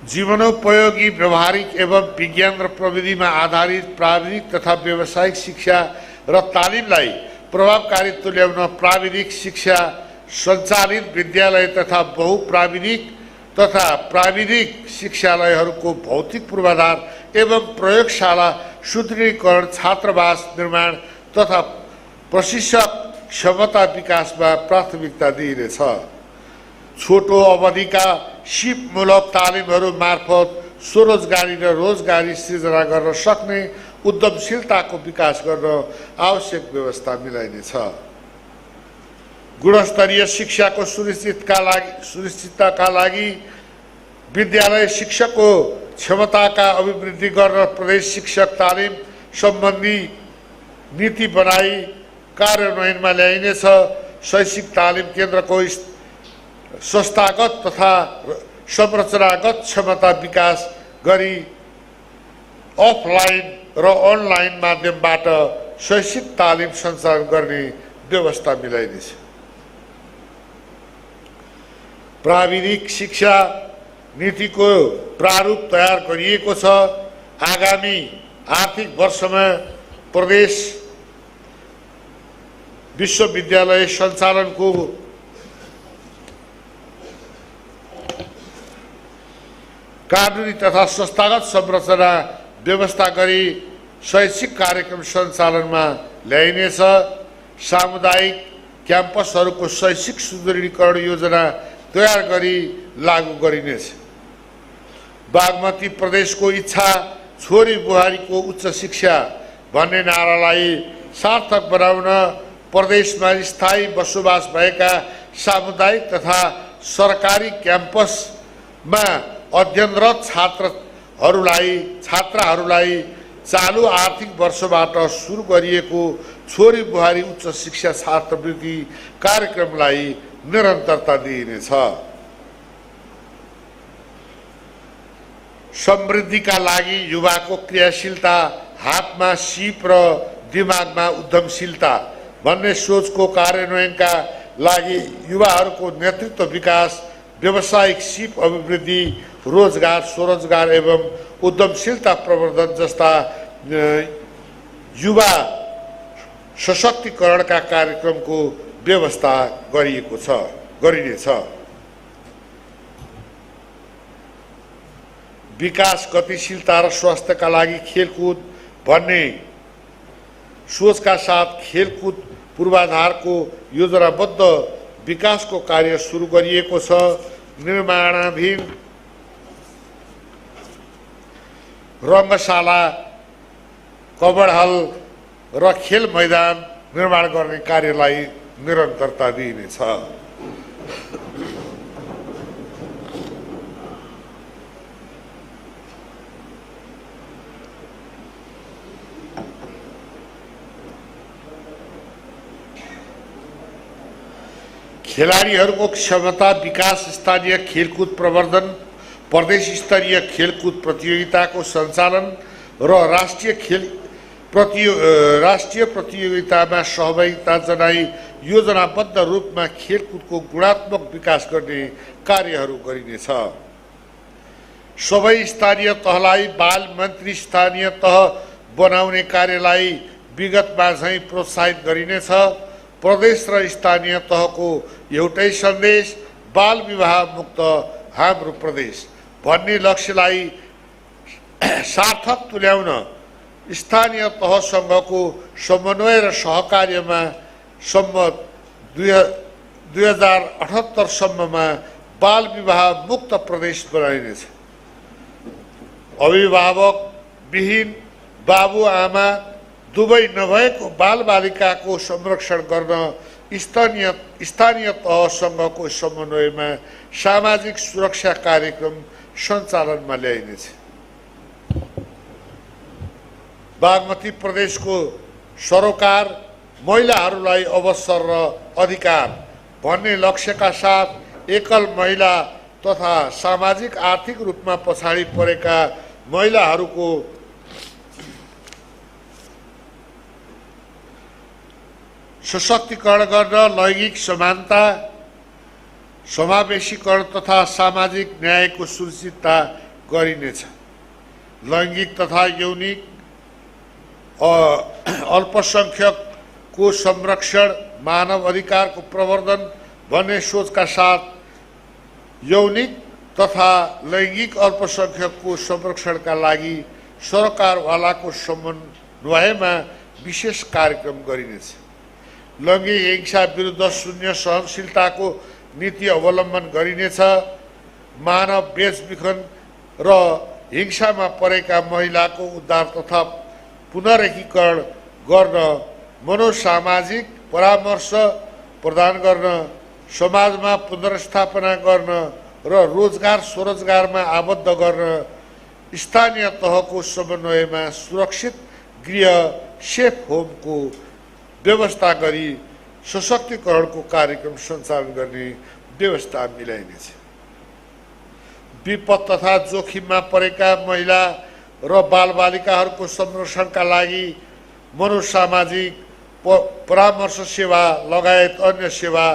जीवनोपयोगी, व्यवहारिक एवं विज्ञान र प्रविधिमा आधारित प्राविधिक तथा व्यावसायिक शिक्षा र तालिमलाई प्रभावकारी तुल्याउन प्राविधिक शिक्षा सञ्चालित विद्यालय तथा बहुप्राविधिक तथा प्राविधिक शिक्षालयहरूको भौतिक पूर्वाधार एवं प्रयोगशाला सुदृढीकरण, छात्रावास निर्माण तथा प्रशिक्षक क्षमता विकासमा प्राथमिकता दिइनेछ। छोटो अवधिका सिपमूलक तालिमहरू मार्फत स्वरोजगारी र रोजगारी सृजना गर्न सक्ने उद्यमशीलताको विकास गर्न आवश्यक व्यवस्था मिलाइनेछ। गुणस्तरीय शिक्षाको सुनिश्चितताका लागि विद्यालय शिक्षकको क्षमताका अभिवृद्धि गर्न प्रदेश शिक्षक तालिम सम्बन्धी नीति बनाई कार्यान्वयनमा ल्याइनेछ। शैक्षिक तालिम केन्द्रको संस्थागत तथा संरचनागत क्षमता विकास गरी अफलाइन र अनलाइन माध्यमबाट शैक्षिक तालिम सञ्चालन गर्ने व्यवस्था मिलाइनेछ। प्राविधिक शिक्षा नीतिको प्रारूप तयार गरिएको छ। आगामी आर्थिक वर्षमा प्रदेश विश्वविद्यालय सञ्चालनको कानुनी तथा संस्थागत संरचना व्यवस्था गरी शैक्षिक कार्यक्रम सञ्चालनमा ल्याइनेछ। सामुदायिक क्याम्पसहरूको शैक्षिक सुदृढीकरण योजना तयार गरी लागू गरिनेछ। बागमती प्रदेशको इच्छा छोरी बुहारीको उच्च शिक्षा भन्ने नारालाई सार्थक बनाउन प्रदेशमा स्थायी बसोबास भएका सामुदायिक तथा सरकारी क्याम्पसमा अध्ययनरत छात्राहरूलाई चालु आर्थिक वर्षबाट सुरु गरिएको छोरी बुहारी उच्च शिक्षा छात्रवृत्ति कार्यक्रमलाई निरन्तरता दिइनेछ। समृद्धिका लागि युवाको क्रियाशीलता, हातमा सिप र दिमागमा उद्यमशीलता भन्ने सोचको कार्यान्वयनका लागि युवाहरूको नेतृत्व विकास, व्यावसायिक सिप अभिवृद्धि, रोजगार, स्वरोजगार एवं उद्यमशीलता प्रवर्धन जस्ता युवा सशक्तिकरणका कार्यक्रमको व्यवस्था गरिनेछ। विकास, गतिशीलता र स्वास्थ्यका लागि खेलकुद भन्ने सोचका साथ खेलकुद पूर्वाधारको योजनाबद्ध विकासको कार्य सुरु गरिएको छ। निर्माणाधीन रङ्गशाला, कबड हल र खेल मैदान निर्माण गर्ने कार्यलाई निरन्तरता दिइनेछ। खेलाडीहरूको क्षमता विकास, स्थानीय खेलकुद प्रवर्धन, प्रदेश स्तरीय खेलकुद प्रतियोगिताको सञ्चालन र राष्ट्रिय प्रतियोगितामा सहभागिता जनाई योजनाबद्ध रूपमा खेलकुदको गुणात्मक विकास गर्ने कार्यहरू गरिनेछ। सबै स्थानीय तहलाई बाल मन्त्री स्थानीय तह बनाउने कार्यलाई विगतमा झैँ प्रोत्साहित गरिनेछ। प्रदेश र स्थानीय तहको एउटै सन्देश, बाल विवाह मुक्त हाम्रो प्रदेश भन्ने लक्ष्यलाई सार्थक तुल्याउन स्थानीय तहसँगको समन्वय र सहकार्यमा सम्म 2078 सम्ममा बाल विवाह मुक्त प्रदेश बनाइनेछ। अभिभावक विहीन बाबुआमा दुवै नभएको बालबालिकाको संरक्षण गर्न स्थानीय तहसँगको समन्वयमा सामाजिक सुरक्षा कार्यक्रम सञ्चालनमा ल्याइनेछ। बागमती प्रदेशको सरोकार महिलाहरूलाई अवसर र अधिकार भन्ने लक्ष्यका साथ एकल महिला तथा सामाजिक आर्थिक रूपमा पछाडि परेका महिलाहरूको सशक्तिकरण गर्न, लैंगिक समानता, समावेशीकरण तथा सामाजिक न्यायको सुनिश्चितता गरिनेछ। लैंगिक तथा यौनिक अल्पसंख्यकको संरक्षण, मानव अधिकारको प्रवर्धन भन्ने सोचका साथ यौनिक तथा लैंगिक अल्पसंख्यकको संरक्षणका लागि सरकारवालाको समन्वयमा विशेष कार्यक्रम गरिनेछ। लैंगिक हिंसा विरुद्ध शून्य सहनशीलताको नीति अवलम्बन गरिनेछ। मानव बेचबिखन र हिंसामा परेका महिलाको उद्धार तथा पुनरेकीकरण गर्न, मनोसामाजिक परामर्श प्रदान गर्न, समाजमा पुनर्स्थापना गर्न र रोजगार स्वरोजगारमा आबद्ध गर्न स्थानीय तहको समन्वयमा सुरक्षित गृह, सेफ होमको व्यवस्था गरी सशक्तिकरणको कार्यक्रम सञ्चालन गर्ने व्यवस्था मिलाइनेछ। विपद तथा जोखिममा परेका महिला र बालबालिकाहरूको संरक्षणका लागि मनोसामाजिक परामर्श सेवा लगायत अन्य सेवा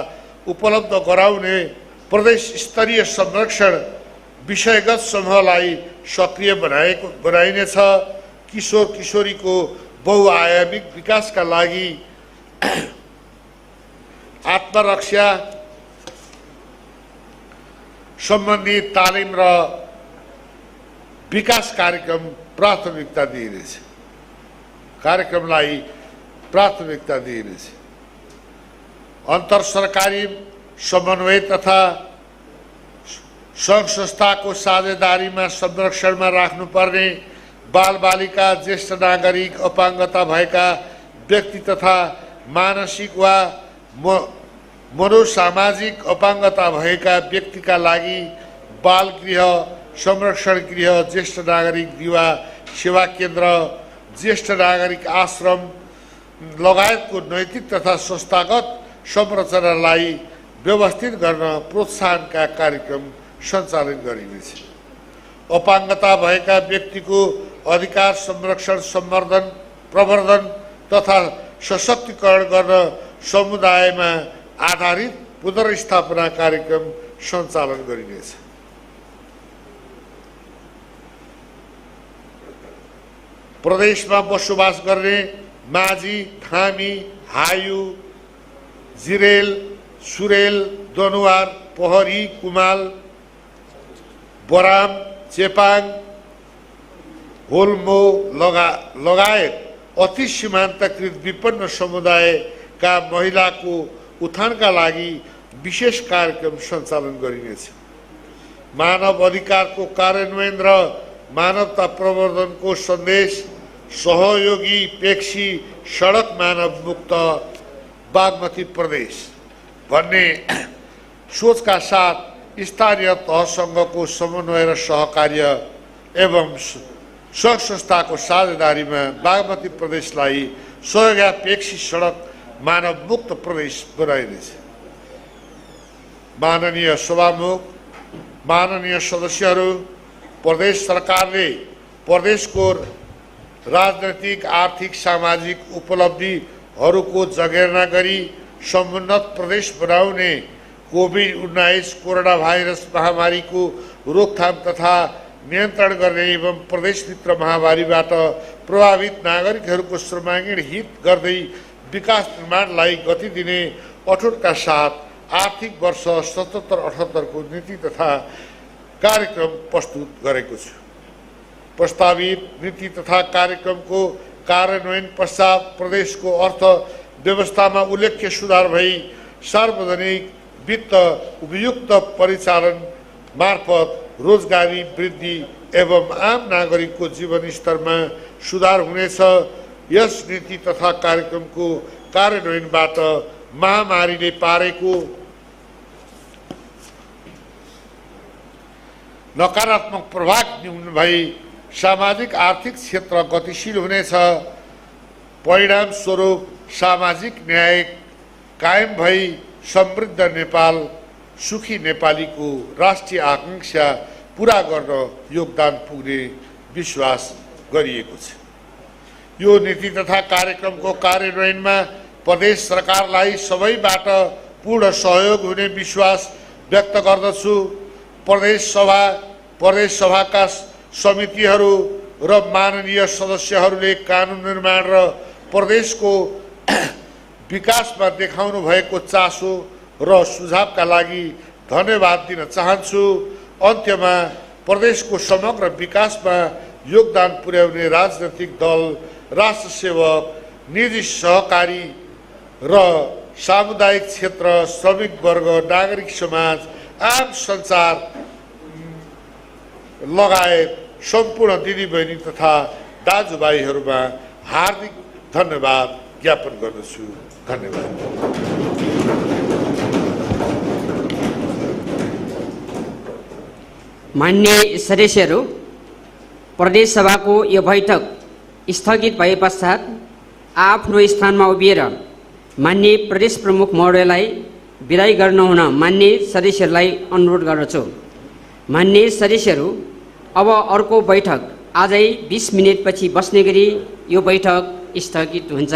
उपलब्ध गराउने प्रदेश स्तरीय संरक्षण विषयगत समूहलाई सक्रिय बनाइनेछ। किशोर किशोरीको बहुआयामिक विकासका लागि आत्मरक्षा सम्बन्धी तालिम र विकास कार्यक्रम प्राथमिकता दिइनेछ। अन्तर सरकारी समन्वय तथा सङ्घ संस्थाको साझेदारीमा संरक्षणमा राख्नुपर्ने बालबालिका, ज्येष्ठ नागरिक, अपाङ्गता भएका व्यक्ति तथा मानसिक वा मनोसामाजिक अपाङ्गता भएका व्यक्तिका लागि बाल गृह, संरक्षण गृह, ज्येष्ठ नागरिक विवाह सेवा केन्द्र, ज्येष्ठ नागरिक आश्रम लगायतको नैतिक तथा संस्थागत संरचनालाई व्यवस्थित गर्न प्रोत्साहनका कार्यक्रम सञ्चालन गरिनेछ। अपाङ्गता भएका व्यक्तिको अधिकार संरक्षण, सम्वर्धन, प्रवर्धन तथा सशक्तिकरण गर्न समुदायमा आधारित पुनर्स्थापना कार्यक्रम सञ्चालन गरिनेछ। प्रदेशमा बसोबास गर्ने माझी, थामी, हायु, जिरेल, सुरेल, दनुवार, पोहरी, कुमाल, बराम, चेपाङ, होल्मो लगायत अति सीमान्तकृत विपन्न समुदायका महिलाको उत्थानका लागि विशेष कार्यक्रम सञ्चालन गरिनेछ। मानव अधिकारको कार्यान्वयन र मानवता प्रवर्धनको सन्देश सहयोगी पेक्सी सडक मानव मुक्त बागमती प्रदेश भन्ने सोचका साथ स्थानीय तहसँगको समन्वय र सहकार्य एवं सङ्घ संस्थाको साझेदारीमा बागमती प्रदेशलाई सहयोगापेक्षी सडक मानव मुक्त प्रदेश बनाइनेछ। माननीय सभामुख, माननीय सदस्यहरू, प्रदेश सरकारले प्रदेशको राजनैतिक, आर्थिक, सामाजिक उपलब्धिहरूको जगेर्ना गरी समुन्नत प्रदेश बनाउने कोभिड-19 कोरोना भाइरस महामारीको रोकथाम तथा नियन्त्रण गर्ने एवं प्रदेशभित्र महामारीबाट प्रभावित नागरिकहरूको सर्वाङ्गीण हित गर्दै विकास निर्माणलाई गति दिने अठोटका साथ आर्थिक वर्ष 77-78 को नीति तथा कार्यक्रम प्रस्तुत गरेको छु। प्रस्तावित नीति तथा कार्यक्रमको कार्यान्वयन पश्चात प्रदेशको अर्थ व्यवस्थामा उल्लेख्य सुधार भई सार्वजनिक वित्त उपयुक्त परिचालन मार्फत रोजगारी वृद्धि एवं आम नागरिकको जीवन स्तरमा सुधार हुनेछ। यस नीति तथा कार्यक्रमको कार्यान्वयनबाट महामारीले पारेको नकारात्मक प्रभाव न्यून भई सामाजिक आर्थिक क्षेत्र गतिशील हुनेछ। परिणाम स्वरूप सामाजिक न्याय कायम भई समृद्ध नेपाल, सुखी नेपालीको राष्ट्रिय आकांक्षा पूरा गर्न योगदान पुग्ने विश्वास गरिएको छ। यो नीति तथा कार्यक्रमको कार्यान्वयनमा प्रदेश सरकारलाई सबैबाट पूर्ण सहयोग हुने विश्वास व्यक्त गर्दछु। प्रदेश सभाका समितिहरू र माननीय सदस्यहरूले कानुन निर्माण र प्रदेशको विकासमा देखाउनु भएको चासो र सुझावका लागि धन्यवाद दिन चाहन्छु। अन्त्यमा प्रदेशको समग्र विकासमा योगदान पुर्याउने राजनैतिक दल, राष्ट्र सेवक, निजी सहकारी र सामुदायिक क्षेत्र, श्रमिक वर्ग, नागरिक समाज, आम सञ्चार लगायत सम्पूर्ण दिदीबहिनी तथा दाजुभाइहरूमा हार्दिक धन्यवाद ज्ञापन गर्दछु। धन्यवाद। मान्य सदस्यहरू, प्रदेश सभाको यो बैठक स्थगित भए पश्चात आफ्नो स्थानमा उभिएर मान्य प्रदेश प्रमुख महोदयलाई विदाई गर्न हुन मान्य सदस्यहरूलाई अनुरोध गर्दछु। मान्य सदस्यहरू, अब अर्को बैठक आजै 20 मिनेटपछि बस्ने गरी यो बैठक स्थगित हुन्छ।